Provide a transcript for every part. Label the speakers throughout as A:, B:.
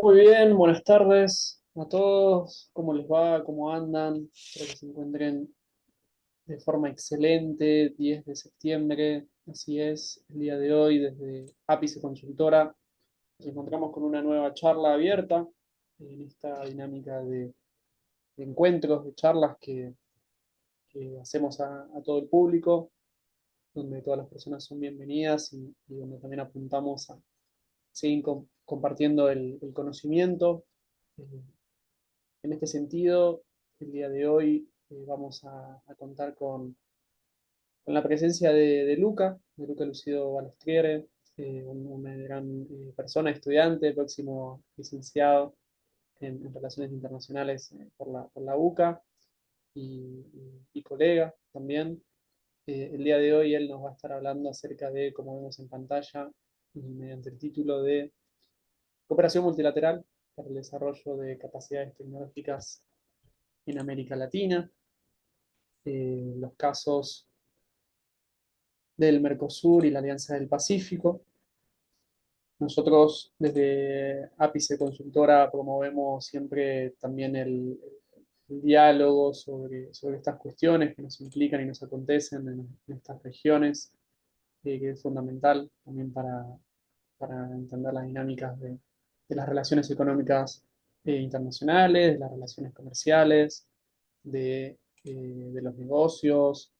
A: Muy bien, buenas tardes a todos. ¿Cómo les va? ¿Cómo andan? Espero que se encuentren de forma excelente. 10 de septiembre, así es, el día de hoy desde Ápice Consultora. Nos encontramos con una nueva charla abierta en esta dinámica de encuentros, de charlas que hacemos a todo el público, donde todas las personas son bienvenidas y donde también apuntamos a seguir compartiendo el conocimiento. Eh, En este sentido, el día de hoy vamos a contar con la presencia de Luca Lucido Balestriere, una gran persona, estudiante, próximo licenciado en Relaciones Internacionales por la UCA y colega también. El día de hoy él nos va a estar hablando acerca de, como vemos en pantalla, y mediante el título de Cooperación Multilateral para el Desarrollo de Capacidades Tecnológicas en América Latina, los casos del Mercosur y la Alianza del Pacífico. Nosotros desde Ápice Consultora promovemos siempre también el diálogo sobre estas cuestiones que nos implican y nos acontecen en estas regiones, que es fundamental también para entender las dinámicas de las relaciones económicas internacionales, de las relaciones comerciales, de los negocios.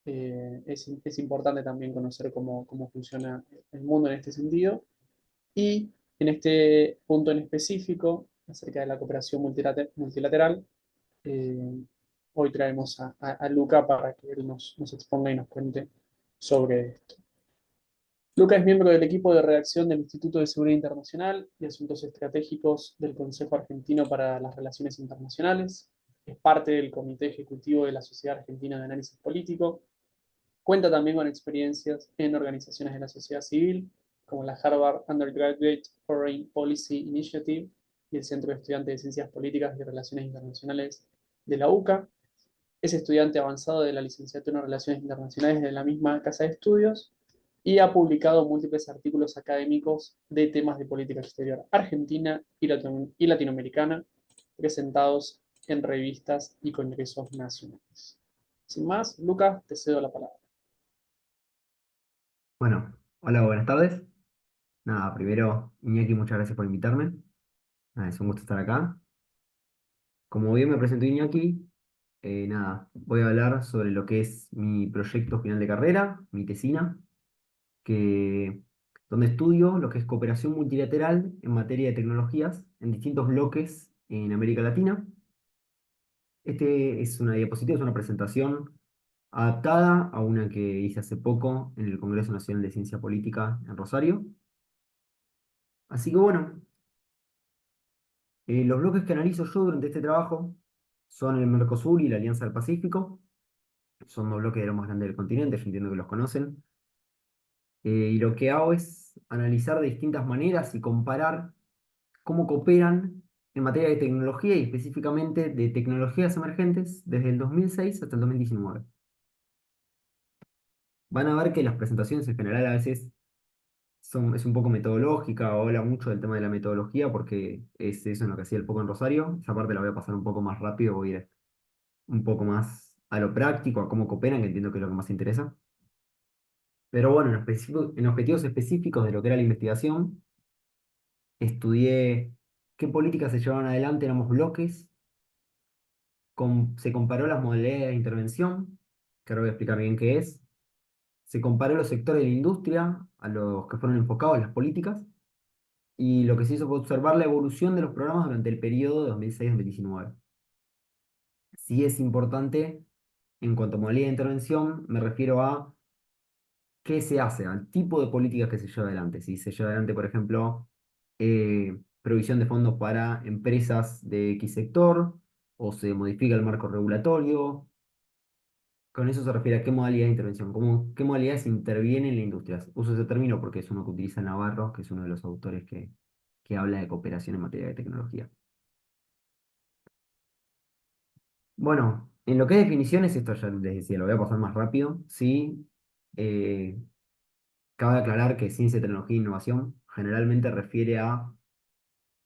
A: Es importante también conocer cómo funciona el mundo en este sentido. Y en este punto en específico, acerca de la cooperación multilateral, eh, hoy traemos a Luca para que él nos exponga y nos cuente sobre esto. Luca es miembro del equipo de redacción del Instituto de Seguridad Internacional y Asuntos Estratégicos del Consejo Argentino para las Relaciones Internacionales. Es parte del Comité Ejecutivo de la Sociedad Argentina de Análisis Político. Cuenta también con experiencias en organizaciones de la sociedad civil, como la Harvard Undergraduate Foreign Policy Initiative y el Centro de Estudiantes de Ciencias Políticas y Relaciones Internacionales de la UCA. Es estudiante avanzado de la licenciatura en Relaciones Internacionales de la misma casa de estudios y ha publicado múltiples artículos académicos de temas de política exterior argentina y latinoamericana, presentados en revistas y congresos nacionales. Sin más, Lucas, te cedo la palabra.
B: Bueno, hola, buenas tardes. Nada, primero, Iñaki, muchas gracias por invitarme. Nada, es un gusto estar acá. Como bien me presentó Iñaki, nada, voy a hablar sobre lo que es mi proyecto final de carrera, mi tesina, que, donde estudio lo que es cooperación multilateral en materia de tecnologías en distintos bloques en América Latina. Este es una diapositiva, es una presentación adaptada a una que hice hace poco en el Congreso Nacional de Ciencia Política en Rosario. Así que bueno. Los bloques que analizo yo durante este trabajo son el Mercosur y la Alianza del Pacífico. Son dos bloques de los más grandes del continente, yo entiendo que los conocen. Y lo que hago es analizar de distintas maneras y comparar cómo cooperan en materia de tecnología y específicamente de tecnologías emergentes desde el 2006 hasta el 2019. Van a ver que las presentaciones en general a veces es un poco metodológica, o habla mucho del tema de la metodología porque es eso en lo que hacía el poco en Rosario. Esa parte la voy a pasar un poco más rápido, voy a ir un poco más a lo práctico, a cómo cooperan, que entiendo que es lo que más interesa. Pero bueno, en objetivos específicos de lo que era la investigación, estudié qué políticas se llevaban adelante en ambos bloques, se comparó las modalidades de intervención, que ahora voy a explicar bien qué es, se comparó los sectores de la industria a los que fueron enfocados las políticas, y lo que se hizo fue observar la evolución de los programas durante el periodo de 2006-2019. Si es importante, en cuanto a modalidad de intervención, me refiero a qué se hace, al tipo de políticas que se lleva adelante. Si se lleva adelante, por ejemplo, provisión de fondos para empresas de X sector, o se modifica el marco regulatorio. Con eso se refiere a qué modalidad de intervención, qué modalidades intervienen en la industria. Uso ese término porque es uno que utiliza Navarro, que es uno de los autores que habla de cooperación en materia de tecnología. Bueno, en lo que es definiciones, esto ya les decía, lo voy a pasar más rápido. Sí, eh, cabe aclarar que ciencia, tecnología e innovación generalmente refiere a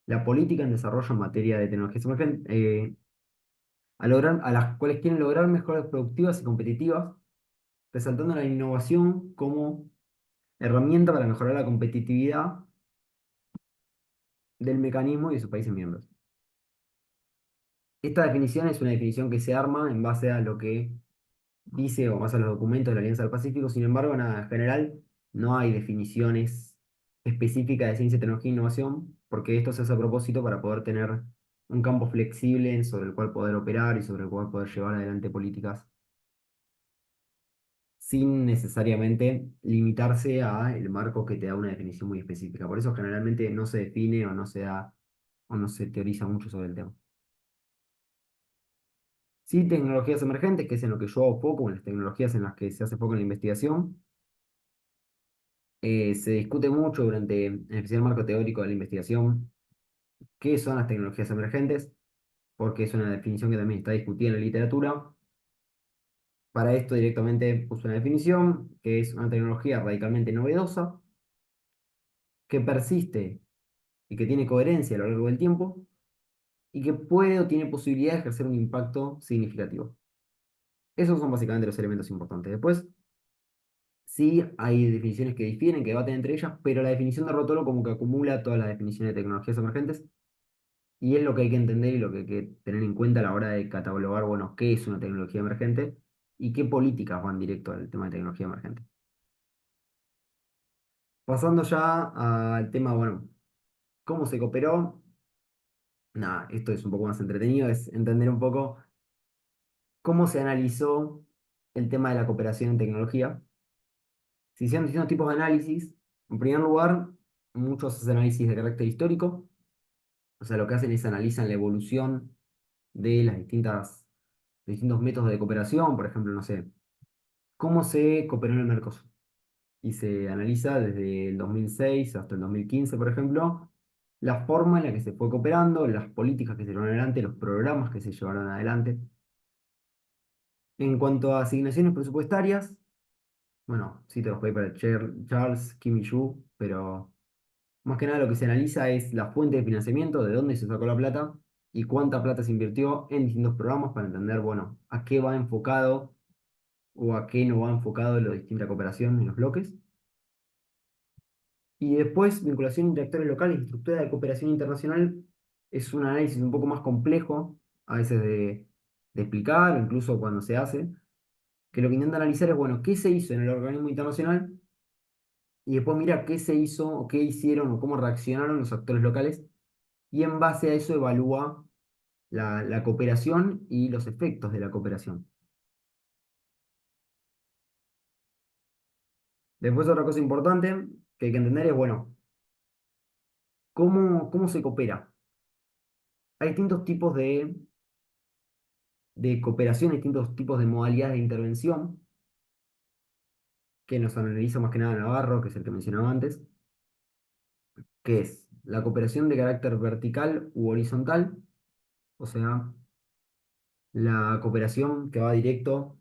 B: la política en desarrollo en materia de tecnologías emergentes, a las cuales quieren lograr mejoras productivas y competitivas, resaltando la innovación como herramienta para mejorar la competitividad del mecanismo y de sus países miembros. Esta definición es una definición que se arma en base a lo que dice o más a los documentos de la Alianza del Pacífico. Sin embargo, nada, en general no hay definiciones específicas de ciencia, tecnología e innovación, porque esto se hace a propósito para poder tener un campo flexible sobre el cual poder operar y sobre el cual poder llevar adelante políticas sin necesariamente limitarse a el marco que te da una definición muy específica. Por eso generalmente no se define o no se da o no se teoriza mucho sobre el tema. Sí, tecnologías emergentes, que es en lo que yo hago foco, en las tecnologías en las que se hace foco en la investigación. Se discute mucho durante, en especial el marco teórico de la investigación, qué son las tecnologías emergentes, porque es una definición que también está discutida en la literatura. Para esto directamente puse una definición, que es una tecnología radicalmente novedosa, que persiste y que tiene coherencia a lo largo del tiempo, y que puede o tiene posibilidad de ejercer un impacto significativo. Esos son básicamente los elementos importantes. Después, sí, hay definiciones que difieren, que debaten entre ellas, pero la definición de Rotolo como que acumula todas las definiciones de tecnologías emergentes y es lo que hay que entender y lo que hay que tener en cuenta a la hora de catalogar, bueno, qué es una tecnología emergente y qué políticas van directo al tema de tecnología emergente. Pasando ya al tema, bueno, cómo se cooperó. Nada, esto es un poco más entretenido, es entender un poco cómo se analizó el tema de la cooperación en tecnología. Se hicieron distintos tipos de análisis. En primer lugar, muchos hacen análisis de carácter histórico, o sea, lo que hacen es analizan la evolución de las distintos métodos de cooperación, por ejemplo, no sé, cómo se cooperó en el Mercosur. Y se analiza desde el 2006 hasta el 2015, por ejemplo, la forma en la que se fue cooperando, las políticas que se llevaron adelante, los programas que se llevaron adelante. En cuanto a asignaciones presupuestarias, bueno, cito los papers de Charles, Kim y Yu, pero más que nada lo que se analiza es la fuente de financiamiento, de dónde se sacó la plata y cuánta plata se invirtió en distintos programas para entender, bueno, a qué va enfocado o a qué no va enfocado la distinta cooperación en los bloques. Y después, vinculación entre actores locales y estructura de cooperación internacional es un análisis un poco más complejo, a veces de explicar, o incluso cuando se hace, que lo que intenta analizar es, bueno, qué se hizo en el organismo internacional y después mira qué se hizo o qué hicieron o cómo reaccionaron los actores locales y en base a eso evalúa la cooperación y los efectos de la cooperación. Después otra cosa importante que hay que entender es, bueno, cómo se coopera. Hay distintos tipos de cooperación, distintos tipos de modalidades de intervención, que nos analiza más que nada Navarro, que es el que mencionaba antes, que es la cooperación de carácter vertical u horizontal, o sea, la cooperación que va directo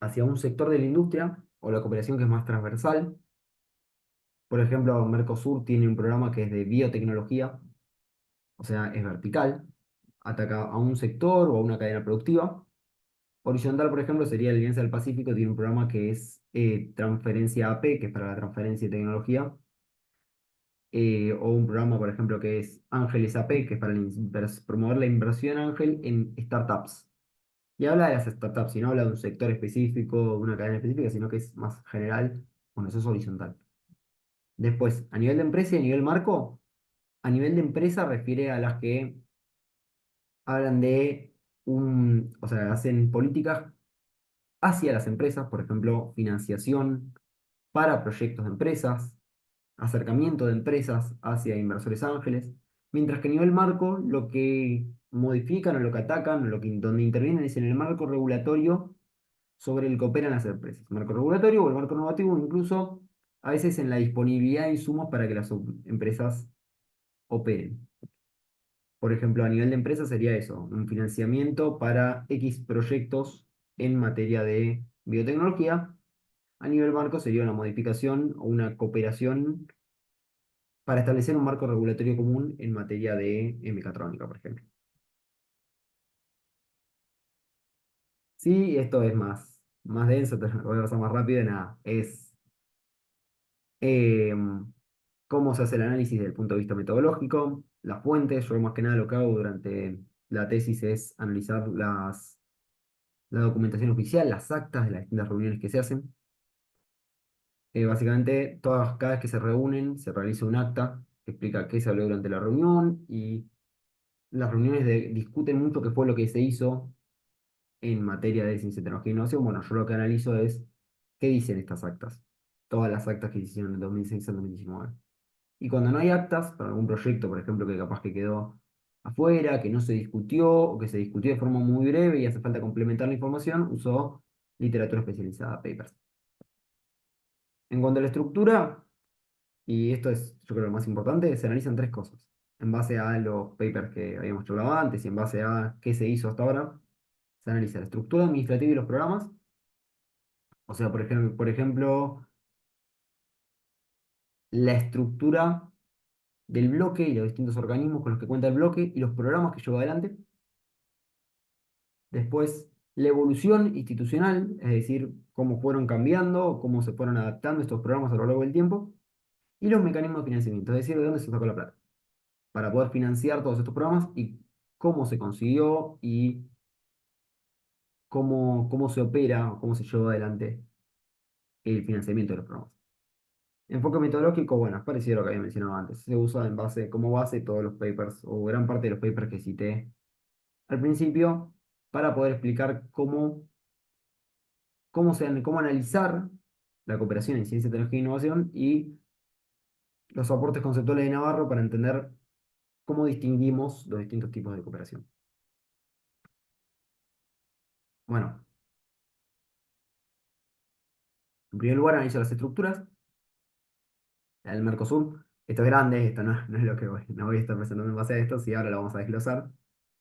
B: hacia un sector de la industria, o la cooperación que es más transversal. Por ejemplo, Mercosur tiene un programa que es de biotecnología, o sea, es vertical, ataca a un sector o a una cadena productiva. Horizontal, por ejemplo, sería la Alianza del Pacífico, tiene un programa que es transferencia AP, que es para la transferencia de tecnología, o un programa, por ejemplo, que es Ángeles AP, que es para promover la inversión ángel en startups. Y habla de las startups, y no habla de un sector específico, de una cadena específica, sino que es más general, bueno, eso es horizontal. Después, a nivel de empresa y a nivel marco, a nivel de empresa refiere a las que hablan de o sea, hacen políticas hacia las empresas, por ejemplo, financiación para proyectos de empresas, acercamiento de empresas hacia inversores ángeles, mientras que a nivel marco lo que modifican o lo que atacan o donde intervienen es en el marco regulatorio sobre el que operan las empresas. Marco regulatorio o el marco normativo, incluso a veces en la disponibilidad de insumos para que las empresas operen. Por ejemplo, a nivel de empresa sería eso, un financiamiento para X proyectos en materia de biotecnología. A nivel marco sería una modificación o una cooperación para establecer un marco regulatorio común en materia de mecatrónica, por ejemplo. Sí, esto es más denso, te lo voy a pasar más rápido, nada. Es cómo se hace el análisis desde el punto de vista metodológico, las fuentes. Yo más que nada lo que hago durante la tesis es analizar la documentación oficial, las actas de las distintas reuniones que se hacen. Básicamente, cada vez que se reúnen, se realiza un acta que explica qué se habló durante la reunión y las reuniones discuten mucho qué fue lo que se hizo en materia de ciencia, tecnología e innovación. Bueno, yo lo que analizo es qué dicen estas actas, todas las actas que se hicieron del 2006 al 2019. Y cuando no hay actas, para algún proyecto, por ejemplo, que capaz que quedó afuera, que no se discutió o que se discutió de forma muy breve y hace falta complementar la información, uso literatura especializada, papers. En cuanto a la estructura, y esto es, yo creo, lo más importante, se analizan tres cosas. En base a los papers que habíamos charlado antes y en base a qué se hizo hasta ahora, se analiza la estructura administrativa y los programas. O sea, por ejemplo, la estructura del bloque y los distintos organismos con los que cuenta el bloque y los programas que lleva adelante. Después, la evolución institucional, es decir, cómo fueron cambiando, cómo se fueron adaptando estos programas a lo largo del tiempo. Y los mecanismos de financiamiento, es decir, de dónde se sacó la plata para poder financiar todos estos programas y cómo se consiguió y cómo se opera, cómo se llevó adelante el financiamiento de los programas. Enfoque metodológico, bueno, es parecido a lo que había mencionado antes. Se usa como base todos los papers o gran parte de los papers que cité al principio para poder explicar cómo analizar la cooperación en ciencia, tecnología e innovación y los aportes conceptuales de Navarro para entender cómo distinguimos los distintos tipos de cooperación. Bueno, en primer lugar analizo las estructuras. El Mercosur, esto es grande, esto no es lo que no voy a estar presentando en base a esto, sí, ahora lo vamos a desglosar,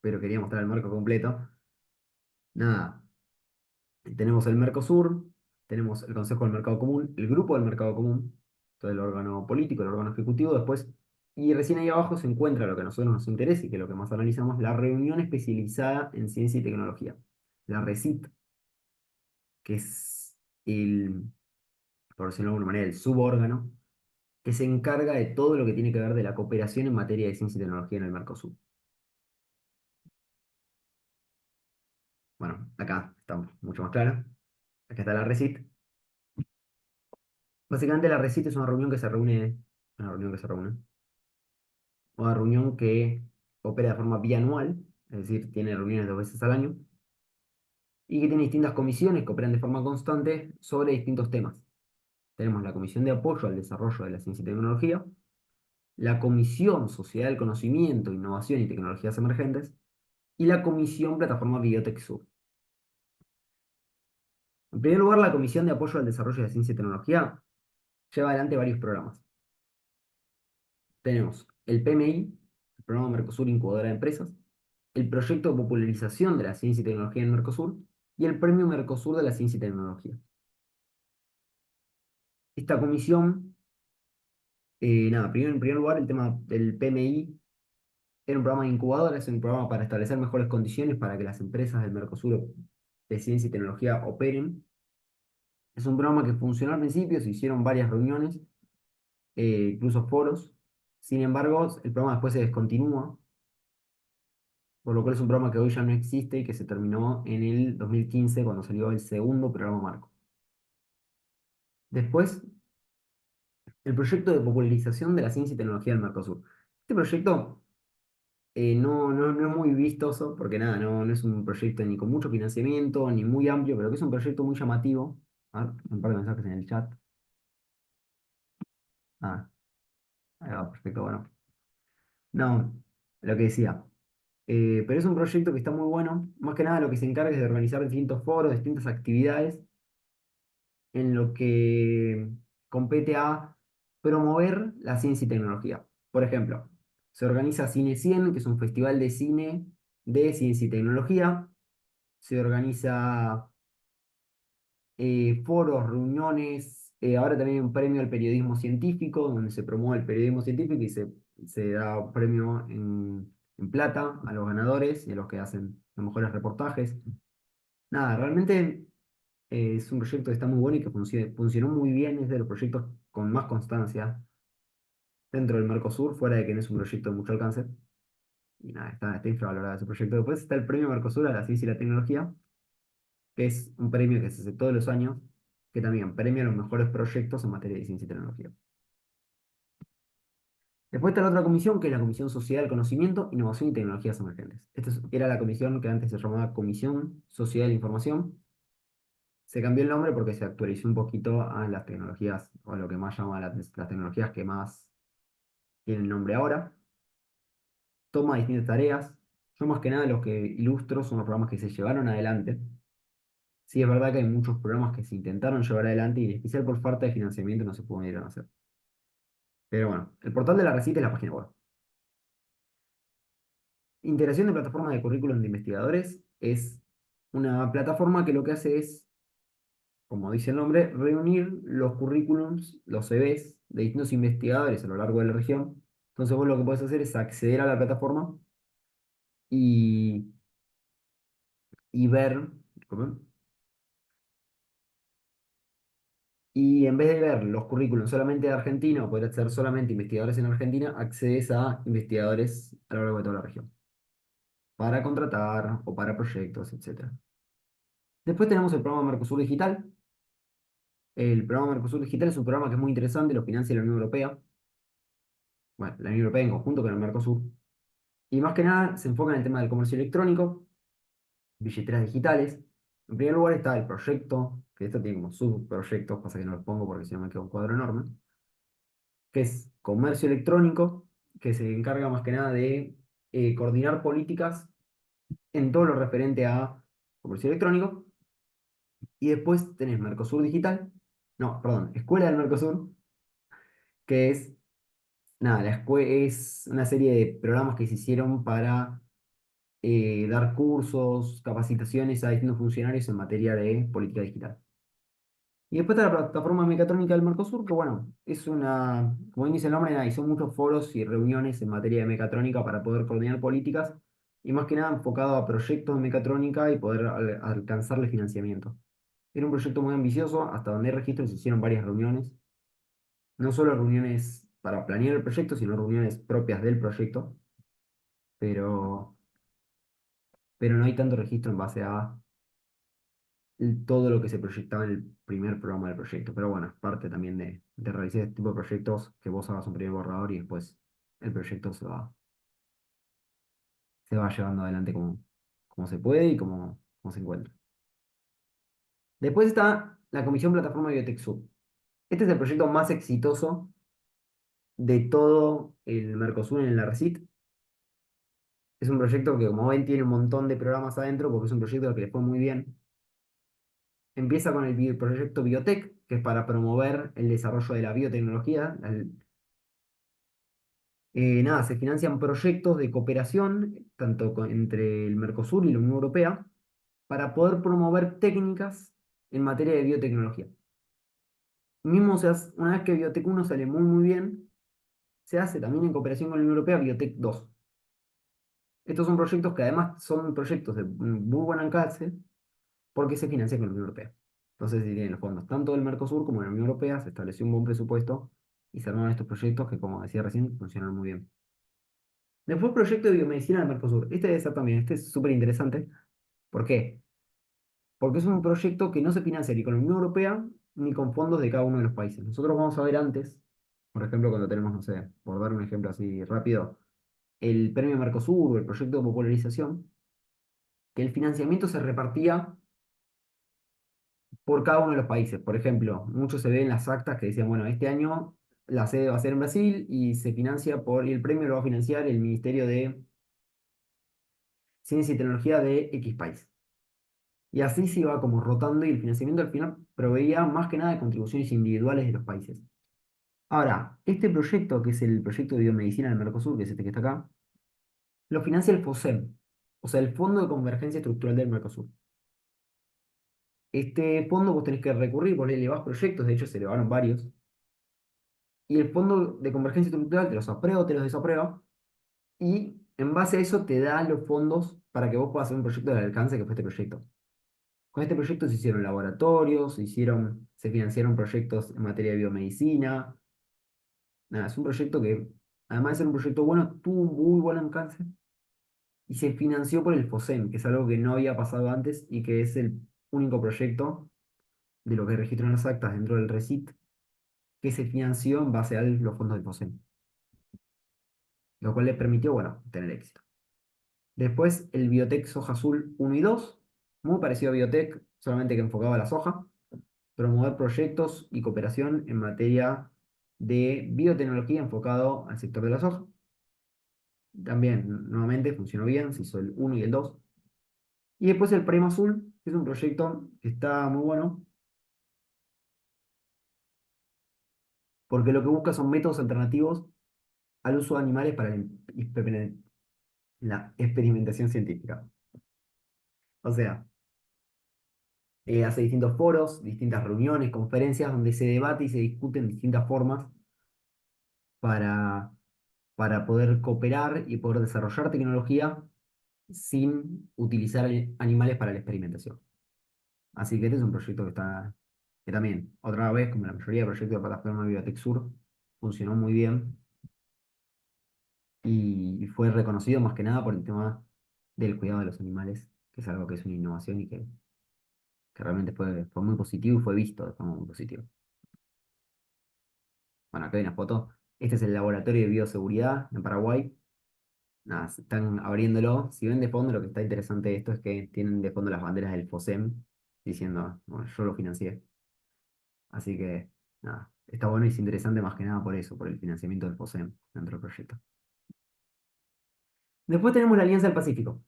B: pero quería mostrar el marco completo. Nada, tenemos el Mercosur, tenemos el Consejo del Mercado Común, el Grupo del Mercado Común, todo el órgano político, el órgano ejecutivo, después, y recién ahí abajo se encuentra lo que a nosotros nos interesa y que es lo que más analizamos, la reunión especializada en ciencia y tecnología, la RECIT, que es por decirlo de alguna manera, el subórgano que se encarga de todo lo que tiene que ver de la cooperación en materia de ciencia y tecnología en el Mercosur. Bueno, acá está mucho más claro. Acá está la RECIT. Básicamente la RECIT es una reunión que opera de forma bianual, es decir, tiene reuniones 2 veces al año, y que tiene distintas comisiones que operan de forma constante sobre distintos temas. Tenemos la Comisión de Apoyo al Desarrollo de la Ciencia y Tecnología, la Comisión Sociedad del Conocimiento, Innovación y Tecnologías Emergentes, y la Comisión Plataforma Biotech Sur. En primer lugar, la Comisión de Apoyo al Desarrollo de la Ciencia y Tecnología lleva adelante varios programas. Tenemos el PMI, el Programa Mercosur Incubadora de Empresas, el Proyecto de Popularización de la Ciencia y Tecnología en Mercosur y el Premio Mercosur de la Ciencia y Tecnología. Esta comisión, primero, en primer lugar, el tema del PMI era un programa de incubadora, es un programa para establecer mejores condiciones para que las empresas del Mercosur de ciencia y tecnología operen. Es un programa que funcionó al principio, se hicieron varias reuniones, incluso foros. Sin embargo, el programa después se descontinúa, por lo cual es un programa que hoy ya no existe y que se terminó en el 2015 cuando salió el segundo programa marco. Después, el proyecto de popularización de la ciencia y tecnología del Mercosur. Este proyecto no es muy vistoso porque nada, no es un proyecto ni con mucho financiamiento, ni muy amplio, pero que es un proyecto muy llamativo. A ver, un par de mensajes en el chat. Ah, ahí va, perfecto, bueno. No, lo que decía. Pero es un proyecto que está muy bueno. Más que nada lo que se encarga es de organizar distintos foros, distintas actividades en lo que compete a promover la ciencia y tecnología. Por ejemplo, se organiza Cine 100, que es un festival de cine de ciencia y tecnología. Se organiza foros, reuniones, ahora también hay un premio al periodismo científico, donde se promueve el periodismo científico y se da un premio en plata a los ganadores y a los que hacen los mejores reportajes. Nada, realmente es un proyecto que está muy bueno y que funcionó muy bien, es de los proyectos con más constancia dentro del Mercosur, fuera de que no es un proyecto de mucho alcance. Y nada, está infravalorado ese proyecto. Después está el premio Mercosur a la ciencia y la tecnología, que es un premio que se hace todos los años, que también premia los mejores proyectos en materia de ciencia y tecnología. Después está la otra comisión, que es la Comisión Sociedad del Conocimiento, Innovación y Tecnologías Emergentes. Era la comisión que antes se llamaba Comisión Sociedad de la Información. Se cambió el nombre porque se actualizó un poquito a las tecnologías, o a lo que más llama las tecnologías que más tienen nombre ahora. Toma distintas tareas. Yo más que nada los que ilustro son los programas que se llevaron adelante. Sí, es verdad que hay muchos programas que se intentaron llevar adelante y en especial por falta de financiamiento no se pudieron hacer. Pero bueno, el portal de la recita es la página web. Integración de plataformas de currículum de investigadores es una plataforma que lo que hace es, como dice el nombre, reunir los currículums, los CVs de distintos investigadores a lo largo de la región. Entonces vos lo que podés hacer es acceder a la plataforma y, y ver, disculpen, y en vez de ver los currículums solamente de Argentina o poder ser solamente investigadores en Argentina, accedes a investigadores a lo largo de toda la región para contratar o para proyectos, etcétera. Después tenemos el programa Mercosur Digital. El programa Mercosur Digital es un programa que es muy interesante, lo financia la Unión Europea, bueno, la Unión Europea en conjunto con el Mercosur, y más que nada se enfoca en el tema del comercio electrónico, billeteras digitales. En primer lugar está el proyecto, que esto tiene como subproyectos, pasa que no los pongo porque si no me queda un cuadro enorme, que es comercio electrónico, que se encarga más que nada de coordinar políticas en todo lo referente a comercio electrónico. Y después tenés Mercosur Digital, no, perdón, Escuela del Mercosur, que es, nada, es una serie de programas que se hicieron para dar cursos, capacitaciones a distintos funcionarios en materia de política digital. Y después está la plataforma mecatrónica del Mercosur, que bueno, es una, como bien dice el nombre, nada, y son muchos foros y reuniones en materia de mecatrónica para poder coordinar políticas y más que nada enfocado a proyectos de mecatrónica y poder alcanzarle financiamiento. Era un proyecto muy ambicioso, hasta donde hay registros se hicieron varias reuniones, no solo reuniones para planear el proyecto, sino reuniones propias del proyecto, pero, pero no hay tanto registro en base a todo lo que se proyectaba en el primer programa del proyecto. Pero bueno, es parte también de realizar este tipo de proyectos, que vos hagas un primer borrador y después el proyecto se va llevando adelante como se puede y como se encuentra. Después está la Comisión Plataforma Biotech Sub. Este es el proyecto más exitoso de todo el Mercosur en la RECIT. Es un proyecto que, como ven, tiene un montón de programas adentro porque es un proyecto que le fue muy bien. Empieza con el proyecto Biotech, que es para promover el desarrollo de la biotecnología. Nada, se financian proyectos de cooperación, tanto entre el Mercosur y la Unión Europea, para poder promover técnicas en materia de biotecnología. Mismo una vez que Biotech 1 sale muy muy bien, se hace también en cooperación con la Unión Europea Biotech 2. Estos son proyectos que además son proyectos de muy buen alcance porque se financian con la Unión Europea. Entonces, si tienen los fondos tanto del Mercosur como de la Unión Europea, se estableció un buen presupuesto y se armaron estos proyectos que, como decía recién, funcionaron muy bien. Después, proyecto de biomedicina del Mercosur. Este debe ser también, este es súper interesante. ¿Por qué? Porque es un proyecto que no se financia ni con la Unión Europea ni con fondos de cada uno de los países. Nosotros vamos a ver antes, por ejemplo, cuando tenemos, no sé, por dar un ejemplo así rápido, el premio Mercosur o el proyecto de popularización, que el financiamiento se repartía por cada uno de los países. Por ejemplo, mucho se ve en las actas que decían, bueno, este año la sede va a ser en Brasil y se financia y el premio lo va a financiar el Ministerio de Ciencia y Tecnología de X país. Y así se iba como rotando y el financiamiento al final proveía más que nada de contribuciones individuales de los países. Ahora, este proyecto, que es el proyecto de biomedicina del Mercosur, que es este que está acá, lo financia el FOSEM, o sea, el Fondo de Convergencia Estructural del Mercosur. Este fondo vos tenés que recurrir, vos le elevás proyectos, de hecho se elevaron varios, y el fondo de convergencia estructural te los aprueba o te los desaprueba, y en base a eso te da los fondos para que vos puedas hacer un proyecto de alcance que fue este proyecto. Con este proyecto se hicieron laboratorios, se financiaron proyectos en materia de biomedicina. Nada, es un proyecto que, además de ser un proyecto bueno, tuvo un muy buen alcance y se financió por el FOSEM, que es algo que no había pasado antes y que es el único proyecto de lo que registran las actas dentro del RECIT que se financió en base a los fondos del FOSEM, lo cual le permitió, bueno, tener éxito. Después el Biotech Soja Azul 1 y 2, muy parecido a Biotech, solamente que enfocaba a la soja, promover proyectos y cooperación en materia de biotecnología enfocado al sector de la soja. También, nuevamente, funcionó bien, se hizo el 1 y el 2. Y después el Prima Azul, que es un proyecto que está muy bueno, porque lo que busca son métodos alternativos al uso de animales para la experimentación científica. O sea, hace distintos foros, distintas reuniones, conferencias, donde se debate y se discuten distintas formas para, para poder cooperar y poder desarrollar tecnología sin utilizar animales para la experimentación. Así que este es un proyecto que también, otra vez, como la mayoría de proyectos de plataforma Biotech Sur, funcionó muy bien y fue reconocido más que nada por el tema del cuidado de los animales, que es algo que es una innovación y que realmente fue muy positivo y fue visto de forma muy positiva. Bueno, acá hay una foto. Este es el laboratorio de bioseguridad en Paraguay. Nada, se están abriéndolo. Si ven de fondo, lo que está interesante de esto es que tienen de fondo las banderas del FOSEM, diciendo, bueno, yo lo financié. Así que, nada, está bueno y es interesante más que nada por eso, por el financiamiento del FOSEM dentro del proyecto. Después tenemos la Alianza del Pacífico.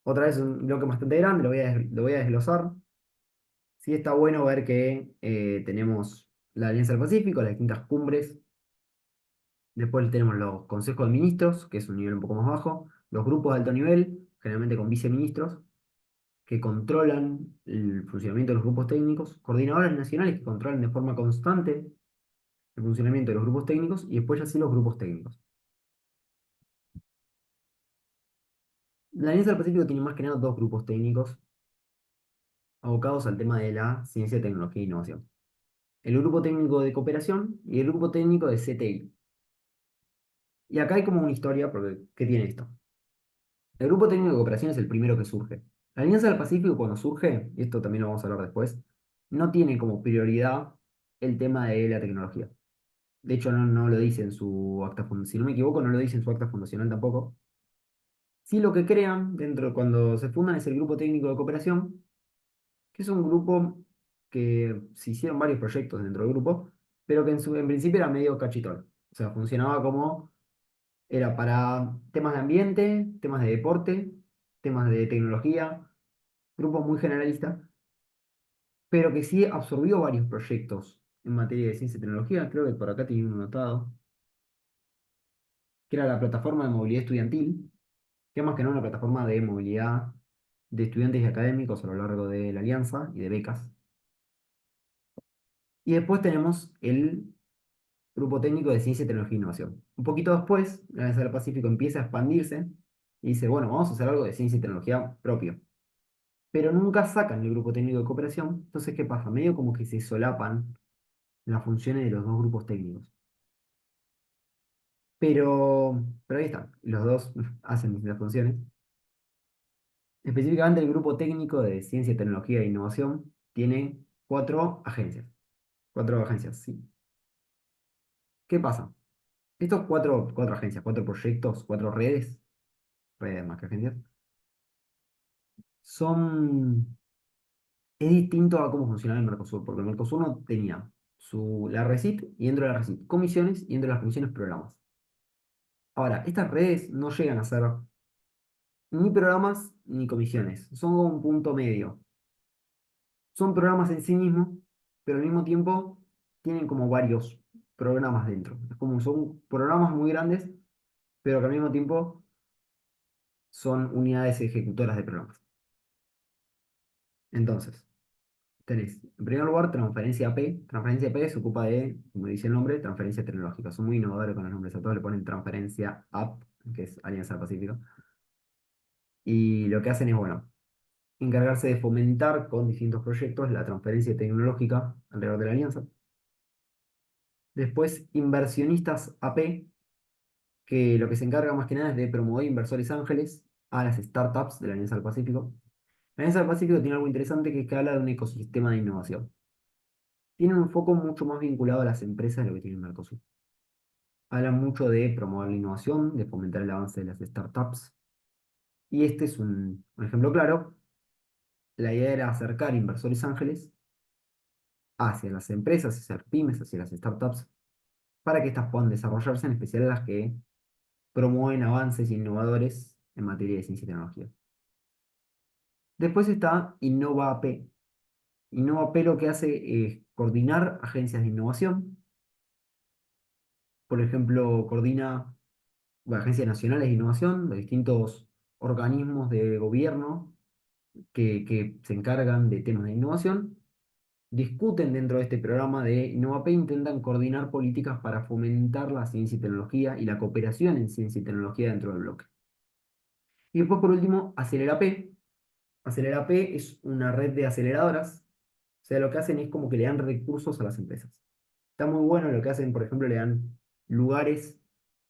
B: Otra vez un bloque bastante grande, lo voy a desglosar. Sí está bueno ver que tenemos la Alianza del Pacífico, las distintas cumbres. Después tenemos los consejos de ministros, que es un nivel un poco más bajo. Los grupos de alto nivel, generalmente con viceministros, que controlan el funcionamiento de los grupos técnicos. Coordinadores nacionales que controlan de forma constante el funcionamiento de los grupos técnicos. Y después ya sí los grupos técnicos. La Alianza del Pacífico tiene más que nada dos grupos técnicos abocados al tema de la ciencia, tecnología e innovación. El grupo técnico de cooperación y el grupo técnico de CTI. Y acá hay como una historia, porque ¿qué tiene esto? El grupo técnico de cooperación es el primero que surge. La Alianza del Pacífico cuando surge, y esto también lo vamos a hablar después, no tiene como prioridad el tema de la tecnología. De hecho, no lo dice en su acta fundacional, si no me equivoco, no lo dice en su acta fundacional tampoco. Sí, lo que crean dentro, cuando se fundan, es el grupo técnico de cooperación, que es un grupo que se hicieron varios proyectos dentro del grupo, pero que en principio era medio cachitón. O sea, funcionaba como, era para temas de ambiente, temas de deporte, temas de tecnología, grupo muy generalista, pero que sí absorbió varios proyectos en materia de ciencia y tecnología. Creo que por acá tenía uno anotado, que era la plataforma de movilidad estudiantil, que es más que nada una plataforma de movilidad de estudiantes y académicos a lo largo de la alianza y de becas. Y después tenemos el Grupo Técnico de Ciencia, Tecnología e Innovación. Un poquito después, la Alianza del Pacífico empieza a expandirse y dice, bueno, vamos a hacer algo de ciencia y tecnología propio. Pero nunca sacan el Grupo Técnico de Cooperación. Entonces, ¿qué pasa? Medio como que se solapan las funciones de los dos grupos técnicos. Pero ahí están, los dos hacen distintas funciones. Específicamente, el Grupo Técnico de Ciencia, Tecnología e Innovación tiene cuatro agencias, sí. ¿Qué pasa? Estos cuatro agencias, cuatro proyectos, cuatro redes más que agencias, son, es distinto a cómo funcionaba el Mercosur, porque el Mercosur no tenía la RECIT y dentro de la RECIT comisiones y dentro de las comisiones programas. Ahora, estas redes no llegan a ser ni programas ni comisiones, son como un punto medio. Son programas en sí mismos, pero al mismo tiempo tienen como varios programas dentro. Es como son programas muy grandes, pero que al mismo tiempo son unidades ejecutoras de programas. Entonces, Tenés, en primer lugar, transferencia AP. Transferencia AP se ocupa de, como dice el nombre, transferencia tecnológica. Son muy innovadores con los nombres. A todos le ponen transferencia AP, que es Alianza del Pacífico. Y lo que hacen es, bueno, encargarse de fomentar con distintos proyectos la transferencia tecnológica alrededor de la alianza. Después, inversionistas AP, que lo que se encarga más que nada es de promover inversores ángeles a las startups de la Alianza del Pacífico. La Alianza del Pacífico tiene algo interesante que es que habla de un ecosistema de innovación. Tiene un foco mucho más vinculado a las empresas de lo que tiene el Mercosur. Habla mucho de promover la innovación, de fomentar el avance de las startups. Y este es un ejemplo claro. La idea era acercar inversores ángeles hacia las empresas, hacia las pymes, hacia las startups, para que éstas puedan desarrollarse, en especial las que promueven avances innovadores en materia de ciencia y tecnología. Después está InnovaP. InnovaP lo que hace es coordinar agencias de innovación. Por ejemplo, coordina agencias nacionales de innovación, de distintos organismos de gobierno que se encargan de temas de innovación, discuten dentro de este programa de InnovaP e intentan coordinar políticas para fomentar la ciencia y tecnología y la cooperación en ciencia y tecnología dentro del bloque. Y después, por último, AceleraP. AceleraP es una red de aceleradoras. O sea, lo que hacen es como que le dan recursos a las empresas. Está muy bueno lo que hacen, por ejemplo, le dan lugares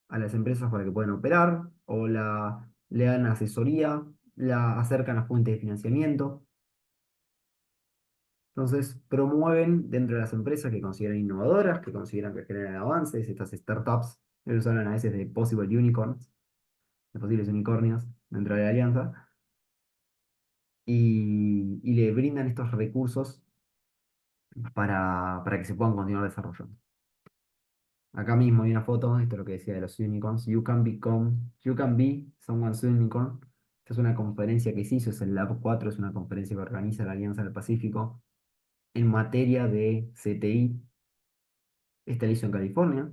B: a las empresas para que puedan operar, o le dan asesoría, la acercan a fuentes de financiamiento. Entonces, promueven dentro de las empresas que consideran innovadoras, que consideran que generan avances, estas startups, ellos hablan a veces de possible unicorns, de posibles unicornios dentro de la alianza, y le brindan estos recursos para que se puedan continuar desarrollando. Acá mismo hay una foto, esto es lo que decía de los unicorns. You can be someone's unicorn. Esta es una conferencia que se hizo, es el Lab 4, es una conferencia que organiza la Alianza del Pacífico en materia de CTI. Esta la hizo en California.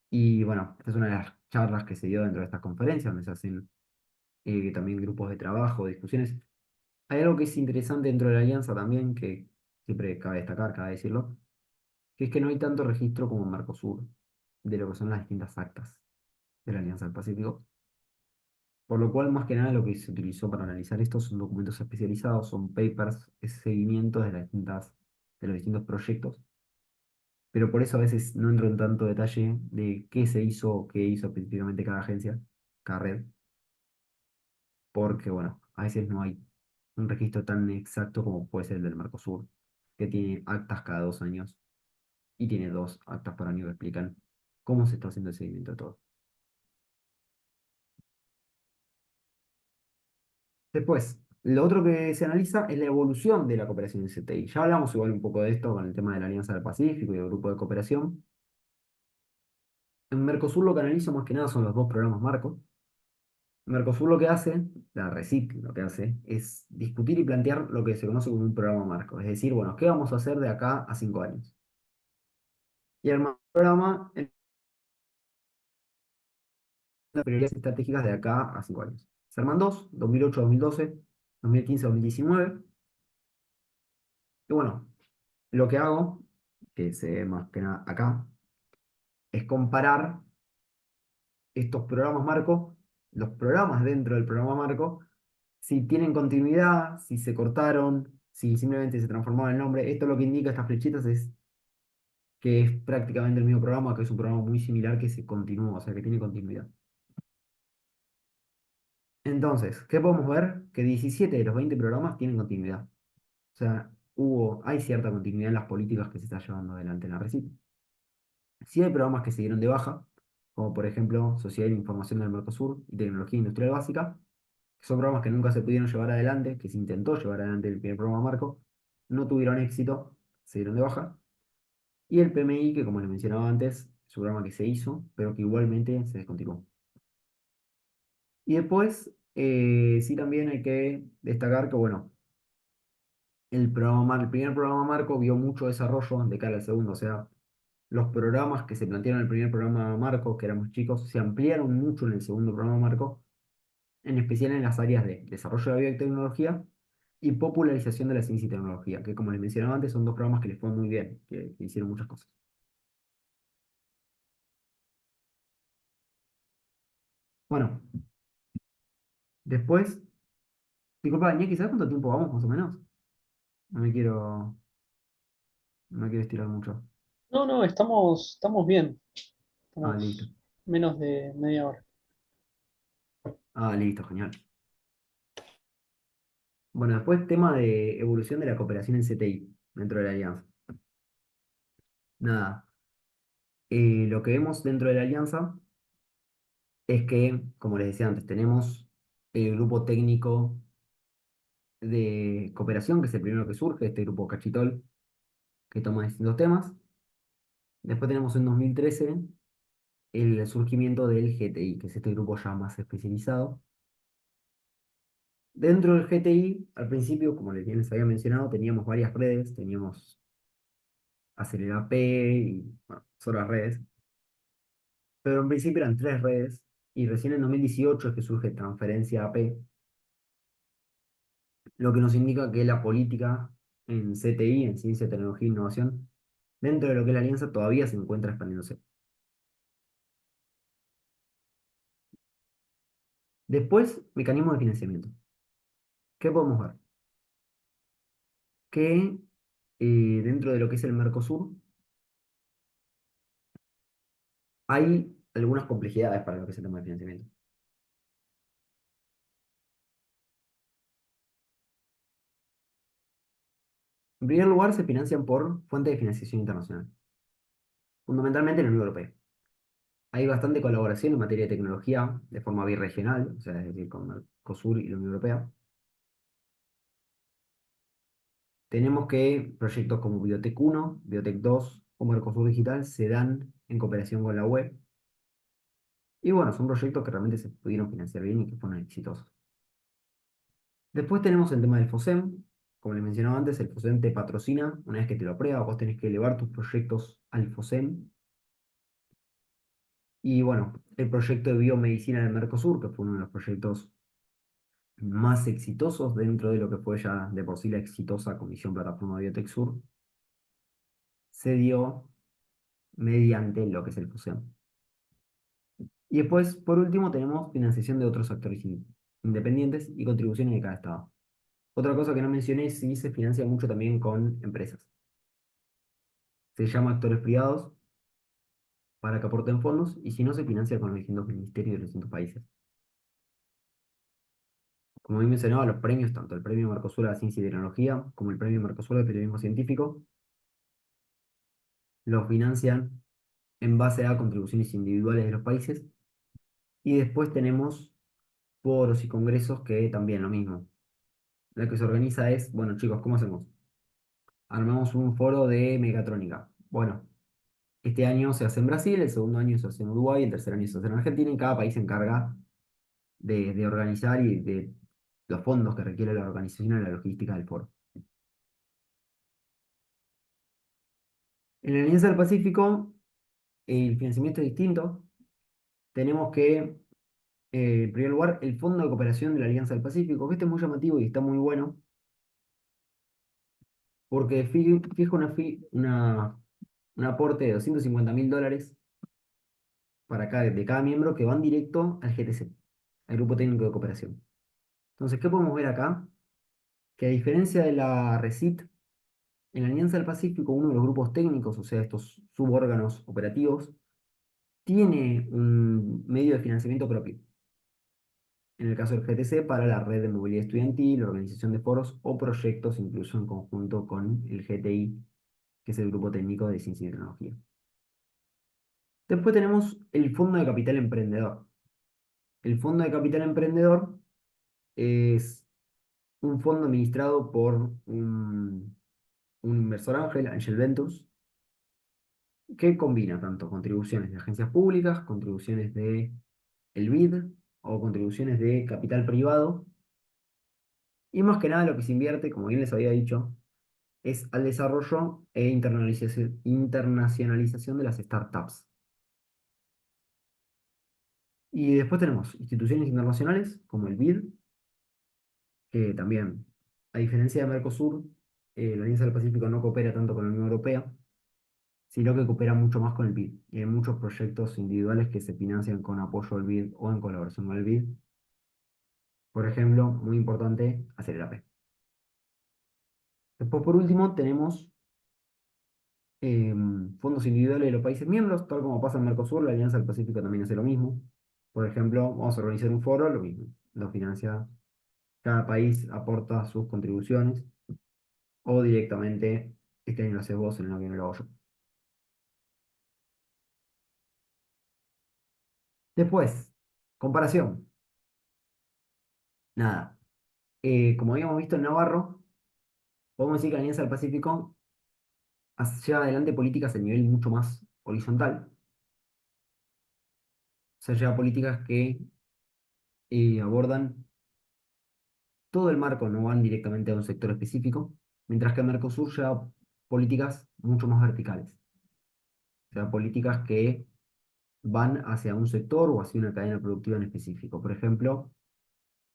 B: Y bueno, esta es una de las charlas que se dio dentro de estas conferencias, donde se hacen también grupos de trabajo, discusiones. Hay algo que es interesante dentro de la Alianza también, que siempre cabe destacar, cabe decirlo, que es que no hay tanto registro como en Mercosur de lo que son las distintas actas de la Alianza del Pacífico. Por lo cual, más que nada, lo que se utilizó para analizar esto son documentos especializados, son papers, es seguimiento de de los distintos proyectos. Pero por eso a veces no entro en tanto detalle de qué se hizo, qué hizo específicamente cada agencia, cada red, porque bueno, a veces no hay un registro tan exacto como puede ser el del Mercosur, que tiene actas cada 2 años y tiene 2 actas por año que explican cómo se está haciendo el seguimiento de todo. Después, lo otro que se analiza es la evolución de la cooperación en CTI. Ya hablamos igual un poco de esto con el tema de la Alianza del Pacífico y el grupo de cooperación. En Mercosur lo que analizo más que nada son los dos programas marco. Mercosur lo que hace, la RECIC lo que hace, es discutir y plantear lo que se conoce como un programa marco. Es decir, bueno, ¿qué vamos a hacer de acá a 5 años? Y el programa en las prioridades estratégicas de acá a 5 años. Se arman dos, 2008-2012, 2015-2019. Y bueno, lo que hago, que se ve más que nada acá, es comparar estos programas marco, los programas dentro del programa marco, si tienen continuidad, si se cortaron, si simplemente se transformaron el nombre. Esto lo que indica estas flechitas es que es prácticamente el mismo programa, que es un programa muy similar que se continúa, o sea, que tiene continuidad. Entonces, ¿qué podemos ver? Que 17 de los 20 programas tienen continuidad. O sea, hay cierta continuidad en las políticas que se está llevando adelante en la RECIP. Sí hay programas que se dieron de baja, como por ejemplo Sociedad de Información del Mercosur y Tecnología Industrial Básica, que son programas que nunca se pudieron llevar adelante, que se intentó llevar adelante el primer programa marco, no tuvieron éxito, se dieron de baja. Y el PMI, que como les mencionaba antes, es un programa que se hizo, pero que igualmente se descontinuó. Y después, sí también hay que destacar que, bueno, el primer programa marco vio mucho desarrollo de cara al segundo, o sea, los programas que se plantearon en el primer programa marco, que éramos chicos, se ampliaron mucho en el segundo programa marco, en especial en las áreas de desarrollo de la biotecnología y popularización de la ciencia y tecnología, que como les mencionaba antes, son dos programas que les fue muy bien, que hicieron muchas cosas. Bueno, después, disculpa, Iñaki, ¿sabes cuánto tiempo vamos más o menos? No me quiero, no me quiero estirar mucho.
A: No, no, estamos bien.
B: Ah, listo.
A: Estamos menos de media hora.
B: Ah, listo, genial. Bueno, después tema de evolución de la cooperación en CTI dentro de la alianza. Nada, lo que vemos dentro de la alianza es que, como les decía antes, tenemos el grupo técnico de cooperación, que es el primero que surge, este grupo Cachitol, que toma distintos temas. Después tenemos en 2013 el surgimiento del GTI, que es este grupo ya más especializado. Dentro del GTI, al principio, como bien les había mencionado, teníamos varias redes, teníamos Acelera P y bueno, otras redes, pero en principio eran tres redes y recién en 2018 es que surge Transferencia AP, lo que nos indica que la política en CTI, en Ciencia, Tecnología e Innovación, dentro de lo que es la alianza todavía se encuentra expandiéndose. Después, mecanismos de financiamiento. ¿Qué podemos ver? Que dentro de lo que es el Mercosur hay algunas complejidades para lo que es el tema de financiamiento. En primer lugar, se financian por fuentes de financiación internacional, fundamentalmente en la Unión Europea. Hay bastante colaboración en materia de tecnología de forma birregional, o sea, es decir, con Mercosur y la Unión Europea. Tenemos que proyectos como Biotech 1, Biotech 2 o Mercosur Digital se dan en cooperación con la web. Y bueno, son proyectos que realmente se pudieron financiar bien y que fueron exitosos. Después tenemos el tema del FOSEM. Como les mencionaba antes, el FOSEM te patrocina. Una vez que te lo aprueba, vos tenés que elevar tus proyectos al FOSEM. Y bueno, el proyecto de biomedicina del Mercosur, que fue uno de los proyectos más exitosos dentro de lo que fue ya de por sí la exitosa Comisión Plataforma Biotech Sur, se dio mediante lo que es el FOSEM. Y después, por último, tenemos financiación de otros actores independientes y contribuciones de cada estado. Otra cosa que no mencioné es si se financia mucho también con empresas. Se llama actores privados para que aporten fondos y si no, se financia con los distintos ministerios de los distintos países. Como bien mencionaba, los premios, tanto el Premio Mercosur a la Ciencia y Tecnología como el Premio Mercosur de Periodismo Científico, los financian en base a contribuciones individuales de los países. Y después tenemos foros y congresos que también lo mismo. La que se organiza es, bueno chicos, ¿cómo hacemos? Armamos un foro de mecatrónica. Bueno, este año se hace en Brasil, el segundo año se hace en Uruguay, el tercer año se hace en Argentina y cada país se encarga de organizar y de los fondos que requiere la organización y la logística del foro. En la Alianza del Pacífico, el financiamiento es distinto. Tenemos que, en primer lugar, el Fondo de Cooperación de la Alianza del Pacífico, que este es muy llamativo y está muy bueno, porque fija un aporte de $250.000 para de cada miembro que van directo al GTC, al Grupo Técnico de Cooperación. Entonces, ¿qué podemos ver acá? Que a diferencia de la RECIT, en la Alianza del Pacífico, uno de los grupos técnicos, o sea, estos subórganos operativos, tiene un medio de financiamiento propio. En el caso del GTC, para la red de movilidad estudiantil, organización de foros o proyectos, incluso en conjunto con el GTI, que es el Grupo Técnico de Ciencia y Tecnología. Después tenemos el Fondo de Capital Emprendedor. El Fondo de Capital Emprendedor es un fondo administrado por un inversor ángel, Angel Ventures, que combina tanto contribuciones de agencias públicas, contribuciones de el BID o contribuciones de capital privado, y más que nada lo que se invierte, como bien les había dicho, es al desarrollo e internacionalización de las startups. Y después tenemos instituciones internacionales como el BID, que también A diferencia de Mercosur, la Alianza del Pacífico no coopera tanto con la Unión Europea, sino que coopera mucho más con el BID. Y hay muchos proyectos individuales que se financian con apoyo al BID o en colaboración con el BID. Por ejemplo, muy importante, Acelera-P. Después, por último, tenemos fondos individuales de los países miembros, tal como pasa en Mercosur, la Alianza del Pacífico también hace lo mismo. Por ejemplo, vamos a organizar un foro, lo mismo. Lo financia, cada país aporta sus contribuciones o directamente, este año lo haces vos, en el año que no lo hago yo. Después, comparación. Nada. Como habíamos visto en Navarro, podemos decir que la Alianza del Pacífico lleva adelante políticas a nivel mucho más horizontal. O sea, lleva políticas que abordan todo el marco, no van directamente a un sector específico, mientras que Mercosur lleva políticas mucho más verticales. O sea, políticas que van hacia un sector o hacia una cadena productiva en específico. Por ejemplo,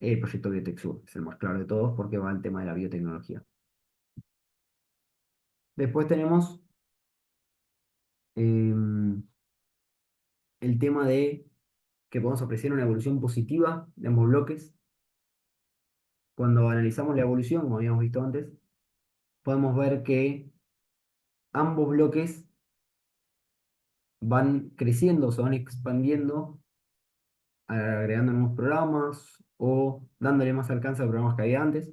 B: el proyecto Biotexur es el más claro de todos porque va al tema de la biotecnología. Después tenemos em, el tema de que podemos apreciar una evolución positiva de ambos bloques. Cuando analizamos la evolución, como habíamos visto antes, podemos ver que ambos bloques van creciendo, se van expandiendo, agregando nuevos programas o dándole más alcance a programas que había antes.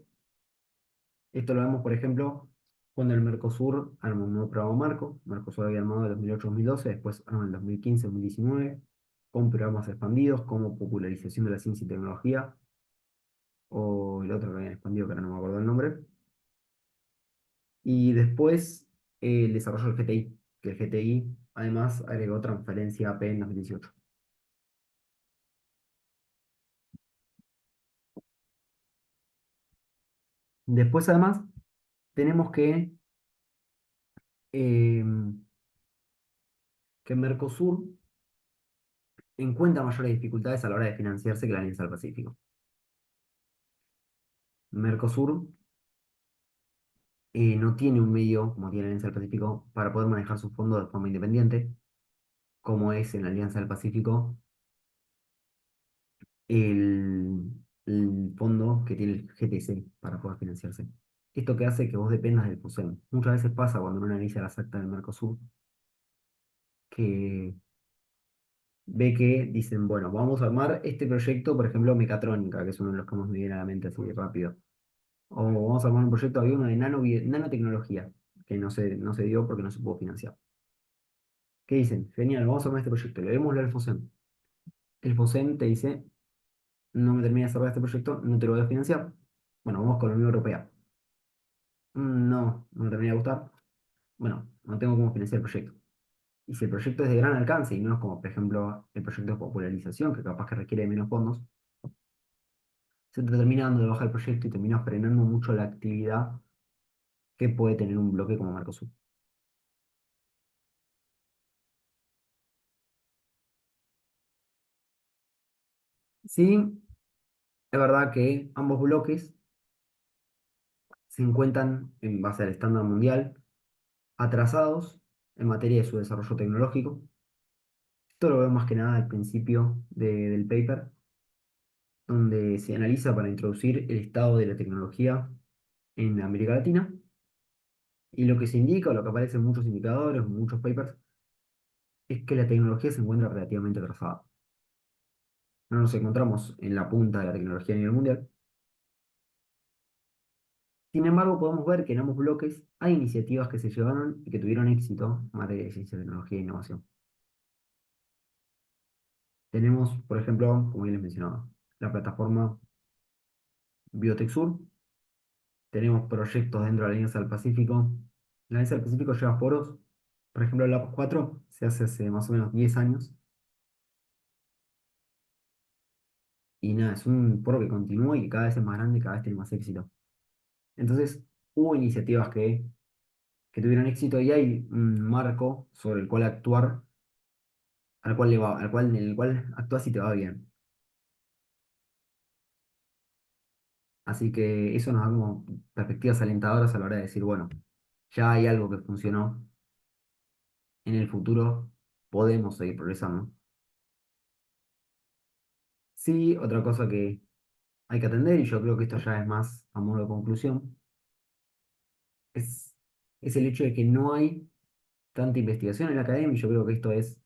B: Esto lo vemos, por ejemplo, cuando el Mercosur armó un nuevo programa marco. Mercosur había armado en 2008-2012, después armó en 2015-2019, con programas expandidos como popularización de la ciencia y tecnología, o el otro que habían expandido, que ahora no me acuerdo el nombre. Y después el desarrollo del GTI, que el GTI además agregó transferencia AP en 2018. Después además tenemos em, que Mercosur encuentra mayores dificultades a la hora de financiarse que la Alianza del Pacífico. Mercosur no tiene un medio, como tiene la Alianza del Pacífico, para poder manejar sus fondos de forma independiente, como es en la Alianza del Pacífico el, el fondo que tiene el GTC para poder financiarse. Esto que hace que vos dependas del FUSEM. Muchas veces pasa cuando uno analiza las actas del Mercosur, que ve que dicen, bueno, vamos a armar este proyecto, por ejemplo, mecatrónica, que es uno de los que más me viene a la mente así rápido. O vamos a armar un proyecto, había uno de nanotecnología, que no se dio porque no se pudo financiar. ¿Qué dicen? Genial, vamos a armar este proyecto, le demos al FOSEM. El FOSEM te dice, no me termina de cerrar este proyecto, no te lo voy a financiar. Bueno, vamos con la Unión Europea. No, no me termina de gustar. Bueno, no tengo cómo financiar el proyecto. Y si el proyecto es de gran alcance y no es como, por ejemplo, el proyecto de popularización, que capaz que requiere de menos fondos, se te termina dando de baja el proyecto y termina frenando mucho la actividad que puede tener un bloque como Mercosur. Sí, es verdad que ambos bloques se encuentran, en base al estándar mundial, atrasados en materia de su desarrollo tecnológico. Esto lo veo más que nada al principio del paper, donde se analiza para introducir el estado de la tecnología en América Latina. Y lo que se indica, o lo que aparece en muchos indicadores, en muchos papers, es que la tecnología se encuentra relativamente atrasada. No nos encontramos en la punta de la tecnología a nivel mundial. Sin embargo, podemos ver que en ambos bloques hay iniciativas que se llevaron y que tuvieron éxito en materia de ciencia, tecnología e innovación. Tenemos, por ejemplo, como bien les mencionaba, la plataforma Biotexur. Tenemos proyectos dentro de la Alianza del Pacífico. La Alianza del Pacífico lleva foros. Por ejemplo, el LAP 4 se hace más o menos 10 años. Y nada, es un foro que continúa y que cada vez es más grande y cada vez tiene más éxito. Entonces, hubo iniciativas que tuvieron éxito y hay un marco sobre el cual actuar, en el cual actúas y te va bien. Así que eso nos da como perspectivas alentadoras a la hora de decir, bueno, ya hay algo que funcionó, en el futuro podemos seguir progresando. Sí, otra cosa que hay que atender, y yo creo que esto ya es más a modo de conclusión, es, es el hecho de que no hay tanta investigación en la academia, y yo creo que esto es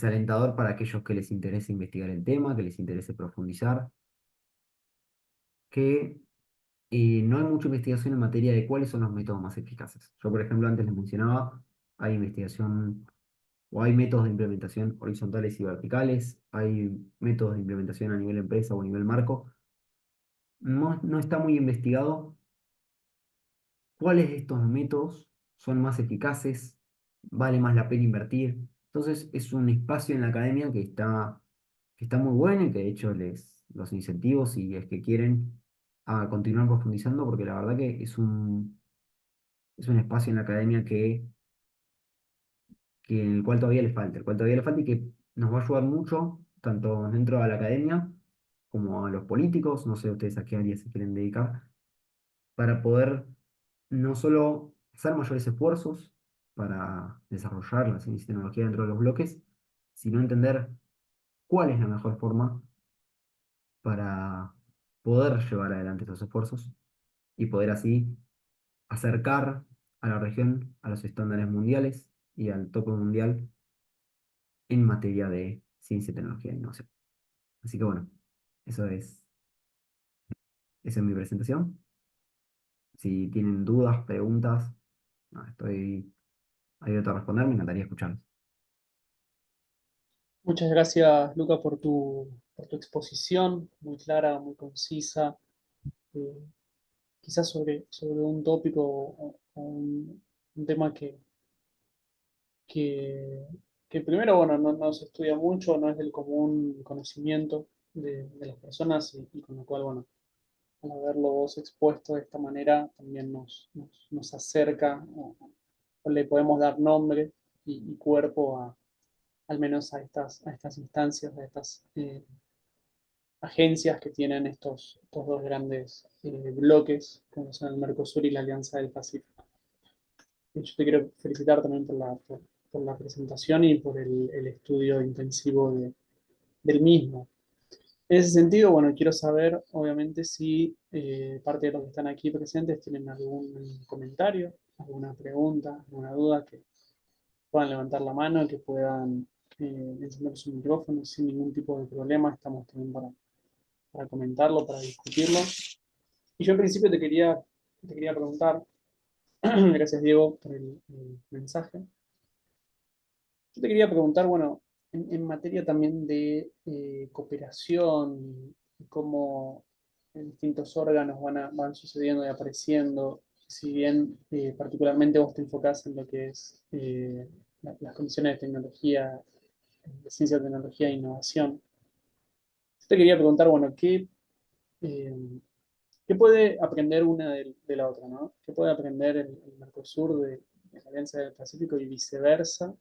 B: alentador para aquellos que les interese investigar el tema, que les interese profundizar, que no hay mucha investigación en materia de cuáles son los métodos más eficaces. Yo, por ejemplo, antes les mencionaba, hay investigación o hay métodos de implementación horizontales y verticales, hay métodos de implementación a nivel empresa o a nivel marco. No está muy investigado cuáles de estos métodos son más eficaces, vale más la pena invertir. Entonces, es un espacio en la academia que está muy bueno y que de hecho los incentivos, si es que quieren, a continuar profundizando, porque la verdad que es un espacio en la academia en el cual todavía le falta, el cual todavía le falta y que nos va a ayudar mucho, tanto dentro de la academia como a los políticos, no sé ustedes a qué áreas se quieren dedicar, para poder no solo hacer mayores esfuerzos para desarrollar la ciencia y tecnología dentro de los bloques, sino entender cuál es la mejor forma para poder llevar adelante esos esfuerzos y poder así acercar a la región a los estándares mundiales y al tope mundial en materia de ciencia, tecnología e innovación. Así que bueno, eso esa es mi presentación. Si tienen dudas, preguntas, no, estoy abierto a responder, me encantaría escucharlos.
A: Muchas gracias, Luca, por tu exposición, muy clara, muy concisa, eh, quizás sobre un tópico o un tema que, que primero, bueno, no se estudia mucho, no es del común conocimiento de las personas y con lo cual, bueno, al haberlo vos expuesto de esta manera, también nos acerca o le podemos dar nombre y cuerpo al menos a estas instancias, a estas agencias que tienen estos dos grandes bloques, como son el Mercosur y la Alianza del Pacífico. Yo te quiero felicitar también por la presentación y por el estudio intensivo del mismo. En ese sentido, bueno, quiero saber, obviamente, si parte de los que están aquí presentes tienen algún comentario, alguna pregunta, alguna duda, que puedan levantar la mano, que puedan encender su micrófono sin ningún tipo de problema. Estamos también para comentarlo, para discutirlo. Y yo en principio te quería preguntar, gracias Diego por el mensaje. Yo te quería preguntar, bueno, en materia también de cooperación y cómo distintos órganos van sucediendo y apareciendo, si bien particularmente vos te enfocás en lo que es las condiciones de tecnología, de ciencia, tecnología e innovación. Yo te quería preguntar, bueno, eh, ¿qué puede aprender una de la otra, ¿no? ¿Qué puede aprender el Mercosur de la Alianza del Pacífico y viceversa?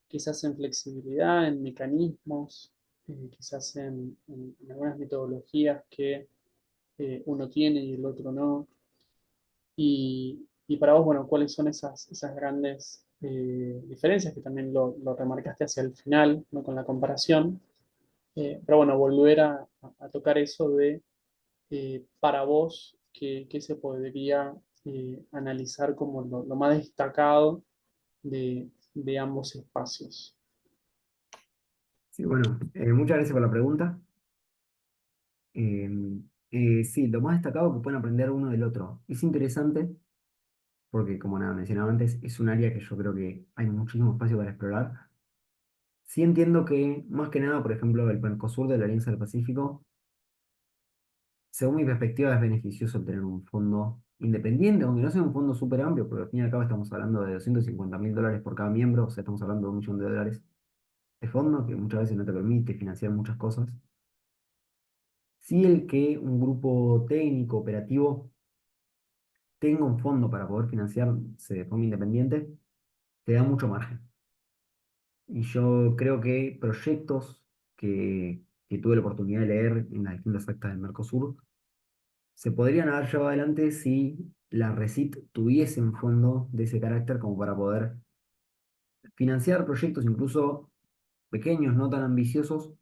A: Quizás en flexibilidad, en mecanismos, quizás en algunas metodologías que uno tiene y el otro no. Y para vos, bueno, ¿cuáles son esas grandes diferencias que también lo remarcaste hacia el final, ¿no? Con la comparación? Pero bueno, volver a tocar eso de, para vos, qué se podría analizar como lo más destacado de ambos espacios.
B: Sí, bueno, muchas gracias por la pregunta. Eh, sí, lo más destacado que pueden aprender uno del otro. Es interesante porque, como nada, mencionaba antes, es un área que yo creo que hay muchísimo espacio para explorar. Sí entiendo que, más que nada, por ejemplo, el Mercosur de la Alianza del Pacífico, según mi perspectiva, es beneficioso tener un fondo independiente, aunque no sea un fondo súper amplio, pero al fin y al cabo estamos hablando de $250.000 por cada miembro, o sea, estamos hablando de $1.000.000 de fondo, que muchas veces no te permite financiar muchas cosas. Sí, el que un grupo técnico, operativo, tenga un fondo para poder financiarse de forma independiente, te da mucho margen. Y yo creo que proyectos que tuve la oportunidad de leer en las distintas actas del Mercosur se podrían haber llevado adelante si la RECIT tuviese un fondo de ese carácter como para poder financiar proyectos incluso pequeños, no tan ambiciosos,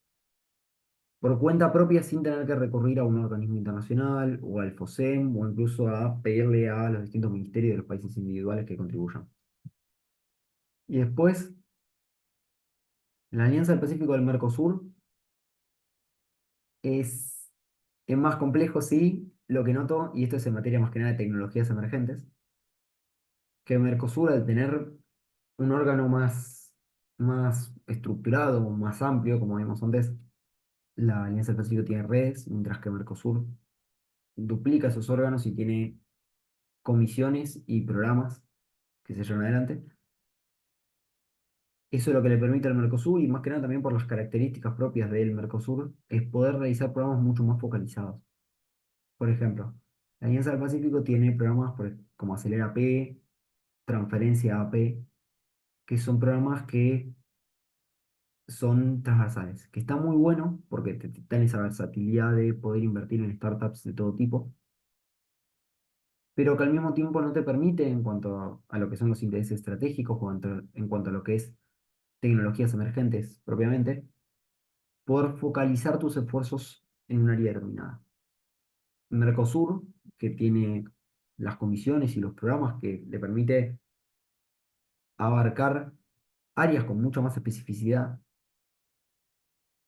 B: por cuenta propia sin tener que recurrir a un organismo internacional o al FOSEM o incluso a pedirle a los distintos ministerios de los países individuales que contribuyan. Y después, la Alianza del Pacífico del Mercosur es, es más complejo, sí, lo que noto, y esto es en materia más que nada de tecnologías emergentes, que Mercosur al tener un órgano más estructurado, más amplio, como vimos antes, la Alianza del Pacífico tiene redes, mientras que Mercosur duplica esos órganos y tiene comisiones y programas que se llevan adelante. Eso es lo que le permite al Mercosur y más que nada también por las características propias del Mercosur, es poder realizar programas mucho más focalizados. Por ejemplo, la Alianza del Pacífico tiene programas como Acelera P, Transferencia AP, que son programas que son transversales, que está muy bueno porque te dan esa versatilidad de poder invertir en startups de todo tipo, pero que al mismo tiempo no te permite en cuanto a lo que son los intereses estratégicos o en cuanto a lo que es tecnologías emergentes propiamente, poder focalizar tus esfuerzos en un área determinada. Mercosur, que tiene las comisiones y los programas que le permite abarcar áreas con mucha más especificidad,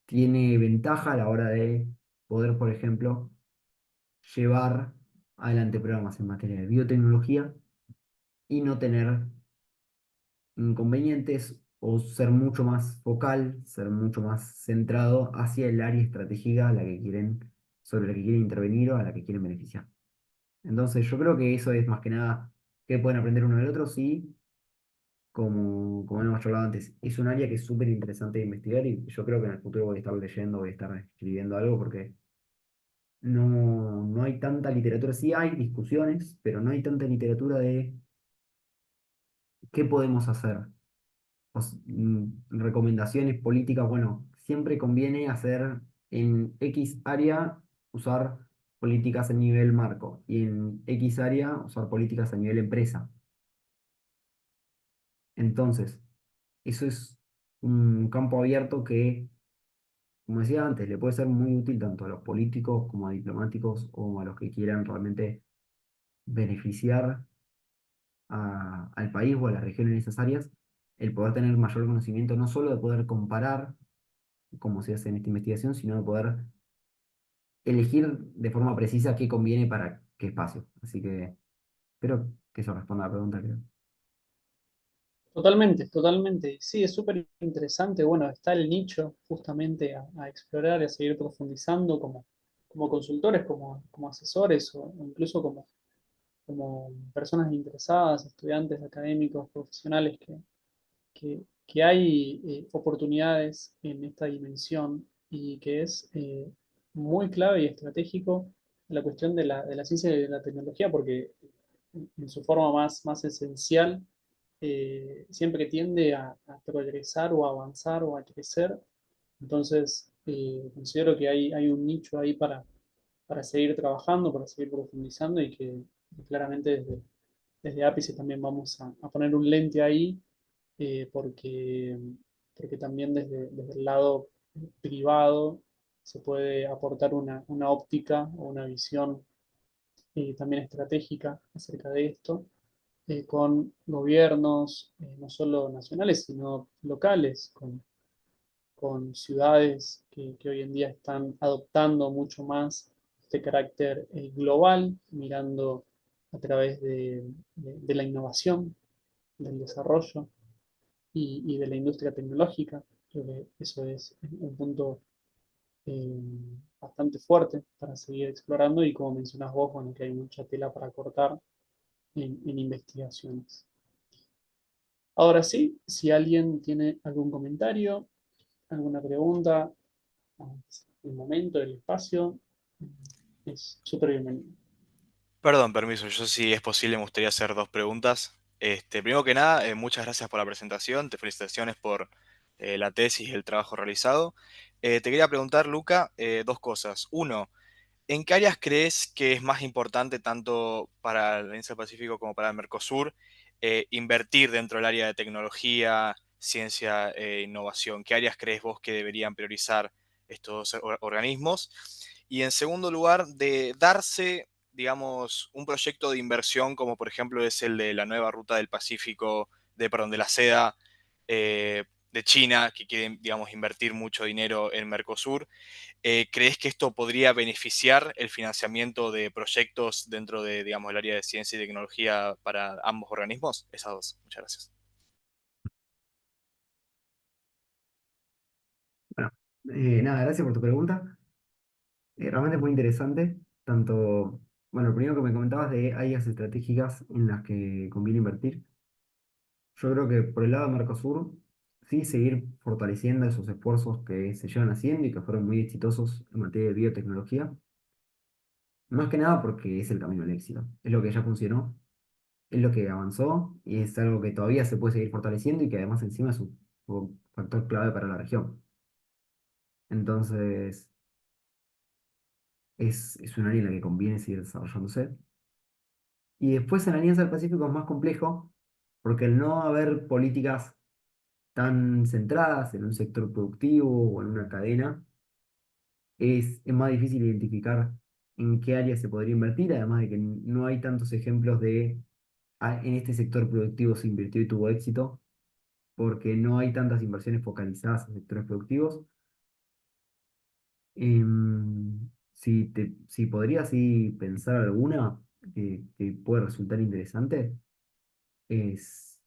B: tiene ventaja a la hora de poder, por ejemplo, llevar adelante programas en materia de biotecnología y no tener inconvenientes o ser mucho más focal, ser mucho más centrado hacia el área estratégica a la que quieren, sobre la que quieren intervenir o a la que quieren beneficiar. Entonces, yo creo que eso es más que nada que pueden aprender uno del otro, sí, como hemos hablado antes, es un área que es súper interesante de investigar y yo creo que en el futuro voy a estar leyendo, voy a estar escribiendo algo porque no hay tanta literatura, sí hay discusiones, pero no hay tanta literatura de qué podemos hacer. Recomendaciones políticas, bueno, siempre conviene hacer en X área, usar políticas a nivel marco y en X área usar políticas a nivel empresa. Entonces, eso es un campo abierto que, como decía antes, le puede ser muy útil tanto a los políticos como a diplomáticos o a los que quieran realmente beneficiar al país o a la región en esas áreas, el poder tener mayor conocimiento, no solo de poder comparar, como se hace en esta investigación, sino de poder elegir de forma precisa qué conviene para qué espacio. Así que espero que eso responda a la pregunta, creo.
A: Totalmente, totalmente. Sí, es súper interesante. Bueno, está el nicho justamente a explorar y a seguir profundizando como consultores, como asesores o incluso como personas interesadas, estudiantes, académicos, profesionales, que hay oportunidades en esta dimensión y que es muy clave y estratégico la cuestión de la ciencia y de la tecnología, porque en su forma más esencial siempre tiende a progresar o a avanzar o a crecer. Entonces, considero que hay un nicho ahí para seguir trabajando, para seguir profundizando y que claramente desde Ápice también vamos a poner un lente ahí porque también desde el lado privado se puede aportar una óptica o una visión también estratégica acerca de esto, con gobiernos no solo nacionales, sino locales, con ciudades que hoy en día están adoptando mucho más este carácter global, mirando a través de la innovación, del desarrollo y de la industria tecnológica. Creo que eso es un punto eh, bastante fuerte para seguir explorando y como mencionas vos, bueno, que hay mucha tela para cortar en investigaciones. Ahora sí, si alguien tiene algún comentario, alguna pregunta, el momento, el espacio, es súper bienvenido.
C: Perdón, permiso, yo si es posible me gustaría hacer dos preguntas. Primero que nada, muchas gracias por la presentación, te felicitaciones por la tesis y el trabajo realizado. Te quería preguntar, Luca, dos cosas. Uno, ¿En qué áreas crees que es más importante, tanto para la Alianza del Pacífico como para el Mercosur, invertir dentro del área de tecnología, ciencia e innovación? ¿Qué áreas crees vos que deberían priorizar estos organismos? Y en segundo lugar, de darse, digamos, un proyecto de inversión como por ejemplo es el de la nueva ruta del Pacífico, perdón, de la seda de China, que quiere, digamos, invertir mucho dinero en Mercosur. ¿Crees que esto podría beneficiar el financiamiento de proyectos dentro de, digamos, el área de ciencia y tecnología para ambos organismos? Esas dos. Muchas gracias.
B: Bueno, nada, gracias por tu pregunta. Realmente es muy interesante. Tanto, bueno, lo primero que me comentabas de áreas estratégicas en las que conviene invertir. Yo creo que por el lado de Mercosur, sí seguir fortaleciendo esos esfuerzos que se llevan haciendo y que fueron muy exitosos en materia de biotecnología. Más que nada porque es el camino al éxito. Es lo que ya funcionó, es lo que avanzó y es algo que todavía se puede seguir fortaleciendo y que además encima es un factor clave para la región. Entonces, es un área en la que conviene seguir desarrollándose. Y después en la Alianza del Pacífico es más complejo porque al no haber políticas tan centradas en un sector productivo o en una cadena, es más difícil identificar en qué área se podría invertir, además de que no hay tantos ejemplos de en este sector productivo se invirtió y tuvo éxito, porque no hay tantas inversiones focalizadas en sectores productivos. Si podría así pensar alguna que puede resultar interesante, es,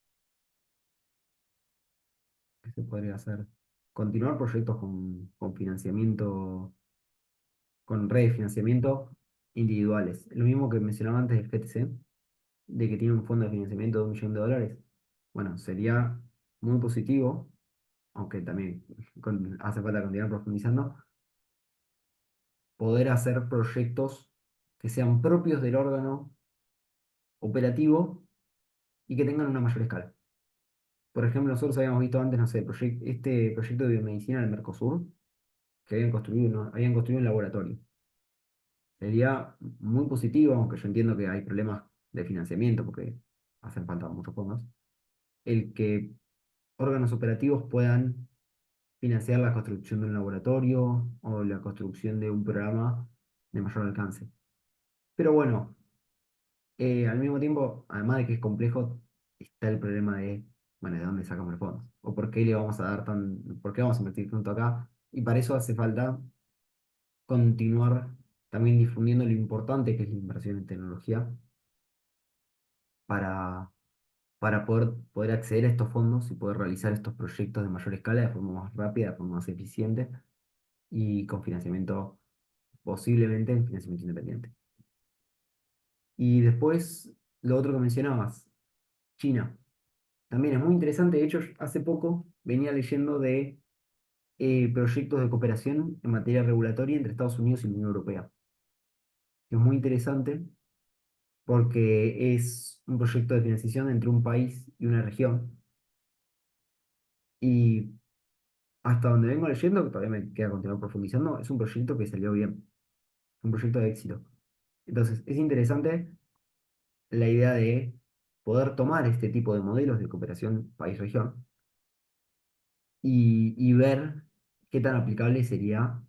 B: ¿qué se podría hacer? Continuar proyectos con financiamiento, con redes de financiamiento individuales. Lo mismo que mencionaba antes del GTC, de que tiene un fondo de financiamiento de $1 millón. Bueno, sería muy positivo, aunque también hace falta continuar profundizando, poder hacer proyectos que sean propios del órgano operativo y que tengan una mayor escala. Por ejemplo, nosotros habíamos visto antes, no sé, este proyecto de biomedicina del Mercosur, que habían construido, habían construido un laboratorio. Sería muy positivo, aunque yo entiendo que hay problemas de financiamiento porque hacen falta muchos fondos, el que órganos operativos puedan financiar la construcción de un laboratorio o la construcción de un programa de mayor alcance. Pero bueno, al mismo tiempo, además de que es complejo, está el problema de, bueno, ¿de dónde sacamos los fondos? ¿O por qué le vamos a dar por qué vamos a invertir tanto acá? Y para eso hace falta continuar también difundiendo lo importante que es la inversión en tecnología para, para poder acceder a estos fondos y poder realizar estos proyectos de mayor escala de forma más rápida, de forma más eficiente y con financiamiento, posiblemente en financiamiento independiente. Y después, lo otro que mencionabas, China. También es muy interesante, de hecho, hace poco venía leyendo de proyectos de cooperación en materia regulatoria entre Estados Unidos y la Unión Europea. Es muy interesante porque es un proyecto de financiación entre un país y una región. Y hasta donde vengo leyendo, que todavía me queda continuar profundizando, es un proyecto que salió bien, un proyecto de éxito. Entonces, es interesante la idea de poder tomar este tipo de modelos de cooperación país-región y ver qué tan aplicable sería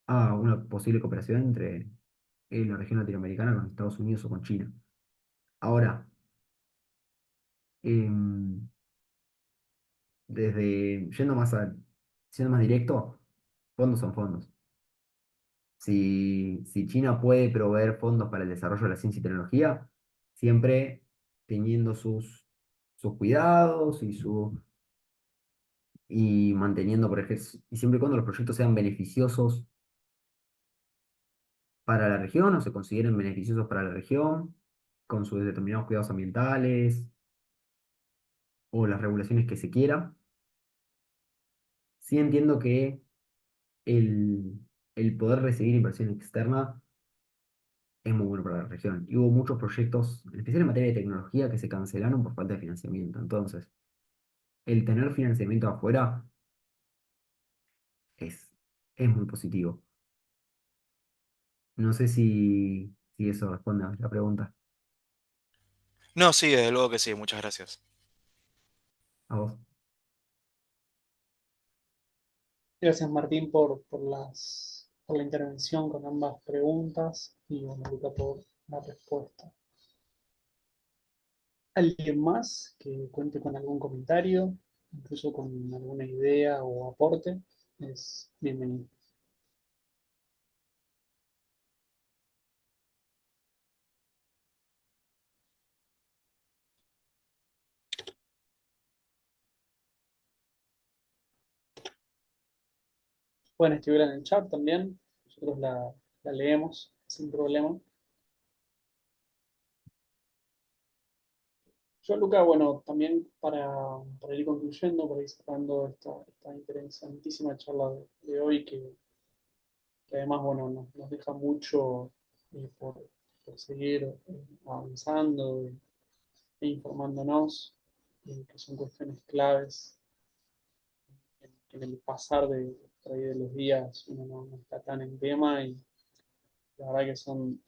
B: a una posible cooperación entre la región latinoamericana con Estados Unidos o con China. Ahora, em, siendo más directo, fondos son fondos. Si China puede proveer fondos para el desarrollo de la ciencia y tecnología, siempre teniendo sus cuidados y manteniendo, por ejemplo, y siempre y cuando los proyectos sean beneficiosos para la región o se consideren beneficiosos para la región, con sus determinados cuidados ambientales o las regulaciones que se quiera. Sí entiendo que el, el poder recibir inversión externa es muy bueno para la región. Y hubo muchos proyectos, en especial en materia de tecnología, que se cancelaron por falta de financiamiento. Entonces, el tener financiamiento afuera es, es muy positivo. No sé si eso responde a la pregunta.
C: No, sí, desde luego que sí, muchas gracias.
B: A vos.
A: Gracias Martín por la intervención con ambas preguntas y bueno, Luca por la respuesta. ¿Alguien más que cuente con algún comentario, incluso con alguna idea o aporte? Es bienvenido. Pueden escribir en el chat también, nosotros la leemos sin problema. Yo, Luca, bueno, también para ir concluyendo, para ir cerrando esta interesantísima charla de hoy, que además, bueno, nos deja mucho por seguir avanzando e informándonos, que son cuestiones claves en el pasar por ahí de los días, uno no está tan en tema y la verdad que son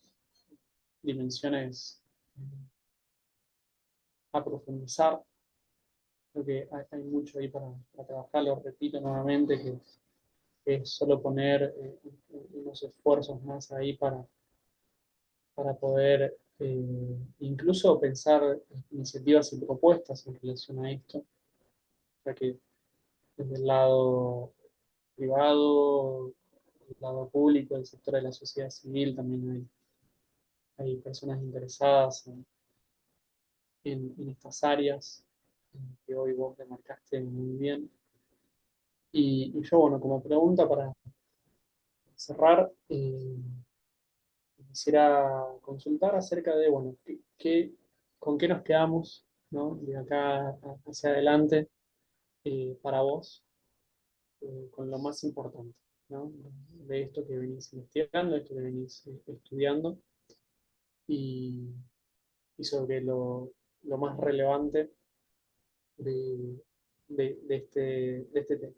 A: dimensiones a profundizar. Creo que hay mucho ahí para trabajar, lo repito nuevamente, que es solo poner unos esfuerzos más ahí para poder incluso pensar iniciativas y propuestas en relación a esto, ya que desde el lado privado, el lado público, el sector de la sociedad civil, también hay personas interesadas en estas áreas que hoy vos demarcaste muy bien. Y yo, bueno, como pregunta para cerrar, quisiera consultar acerca de, bueno, con qué nos quedamos, ¿no? De acá hacia adelante para vos, con lo más importante, ¿no? De esto que venís investigando, esto que venís estudiando y, y sobre lo más relevante de, de este tema.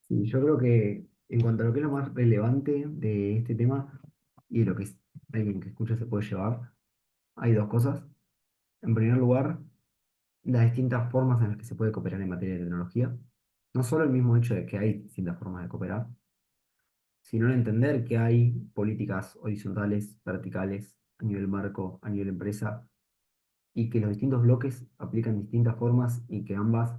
B: Sí, yo creo que en cuanto a lo que es lo más relevante de este tema y de lo que alguien que escucha se puede llevar, hay dos cosas. En primer lugar, las distintas formas en las que se puede cooperar en materia de tecnología. No solo el mismo hecho de que hay distintas formas de cooperar, sino el entender que hay políticas horizontales, verticales, a nivel marco, a nivel empresa, y que los distintos bloques aplican distintas formas y que ambas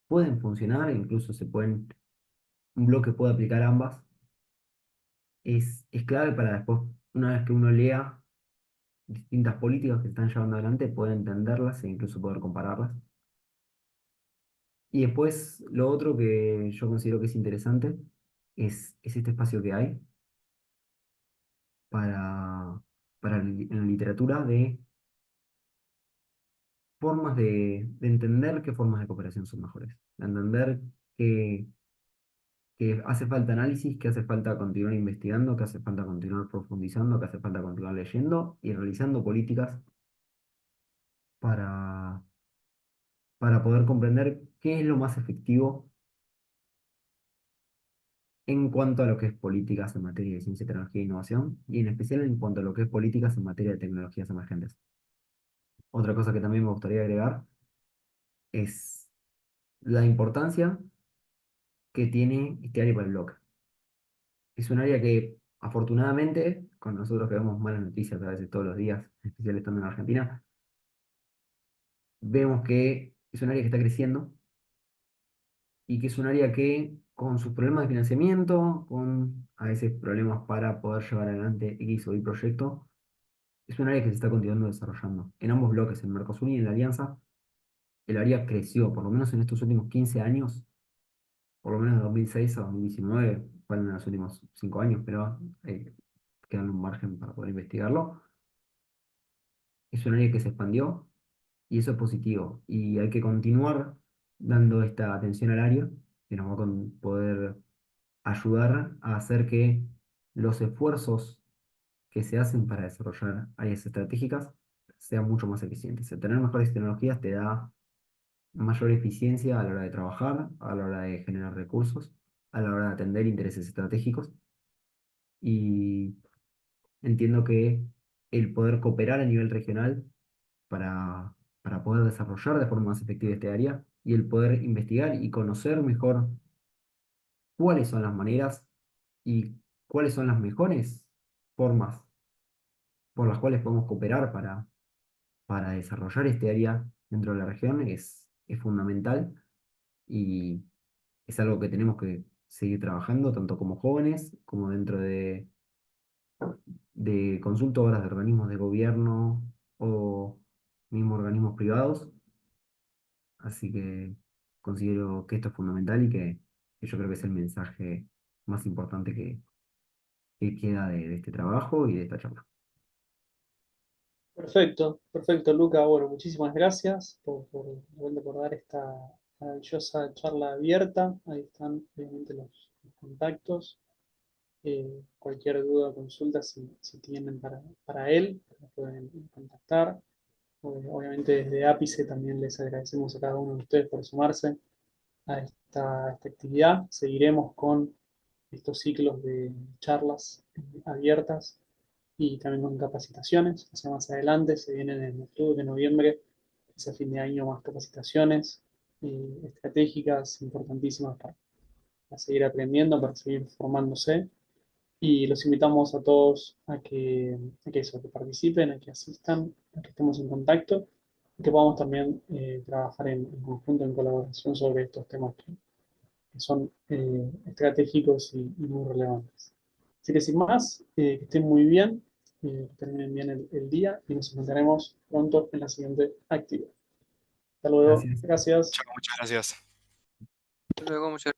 B: pueden funcionar, e incluso un bloque puede aplicar ambas, es clave para después, una vez que uno lea distintas políticas que se están llevando adelante, poder entenderlas e incluso poder compararlas. Y después, lo otro que yo considero que es interesante es este espacio que hay para, en la literatura de formas de entender qué formas de cooperación son mejores, de entender que, que hace falta análisis, que hace falta continuar investigando, que hace falta continuar profundizando, que hace falta continuar leyendo y realizando políticas para, para poder comprender qué es lo más efectivo en cuanto a lo que es políticas en materia de ciencia, tecnología e innovación, y en especial en cuanto a lo que es políticas en materia de tecnologías emergentes. Otra cosa que también me gustaría agregar es la importancia que tiene este área para el bloque. Es un área que, afortunadamente, con nosotros que vemos malas noticias a veces todos los días, en especial estando en Argentina, vemos que es un área que está creciendo y que es un área que, con sus problemas de financiamiento, con a veces problemas para poder llevar adelante X o Y proyecto, es un área que se está continuando desarrollando. En ambos bloques, en Mercosur y en la Alianza, el área creció, por lo menos en estos últimos 15 años, por lo menos de 2006 a 2019, fueron los últimos 5 años, pero quedan un margen para poder investigarlo. Es un área que se expandió y eso es positivo. Y hay que continuar dando esta atención al área, que nos va a poder ayudar a hacer que los esfuerzos que se hacen para desarrollar áreas estratégicas sean mucho más eficientes. El tener mejores tecnologías te da mayor eficiencia a la hora de trabajar, a la hora de generar recursos, a la hora de atender intereses estratégicos y entiendo que el poder cooperar a nivel regional para poder desarrollar de forma más efectiva este área y el poder investigar y conocer mejor cuáles son las maneras y cuáles son las mejores formas por las cuales podemos cooperar para desarrollar este área dentro de la región es fundamental y es algo que tenemos que seguir trabajando, tanto como jóvenes como dentro de consultoras, de organismos de gobierno o mismos organismos privados. Así que considero que esto es fundamental y que yo creo que es el mensaje más importante que queda de este trabajo y de esta charla.
A: Perfecto, perfecto, Luca. Bueno, muchísimas gracias por dar esta maravillosa charla abierta. Ahí están, obviamente, los contactos. Cualquier duda o consulta, si tienen para él, lo pueden contactar. Obviamente, desde Ápice también les agradecemos a cada uno de ustedes por sumarse a esta actividad. Seguiremos con estos ciclos de charlas abiertas y también con capacitaciones. Hacia más adelante se vienen en octubre, noviembre, hacia fin de año, más capacitaciones estratégicas importantísimas para seguir aprendiendo, para seguir formándose. Y los invitamos a todos a que participen, a que asistan, a que estemos en contacto y que podamos también trabajar en conjunto, en colaboración sobre estos temas que son estratégicos y muy relevantes. Así que sin más, que estén muy bien, que terminen bien el día y nos encontraremos pronto en la siguiente actividad. Hasta luego,
B: Gracias.
A: gracias.
C: Chao, muchas gracias.
D: Hasta luego, muchas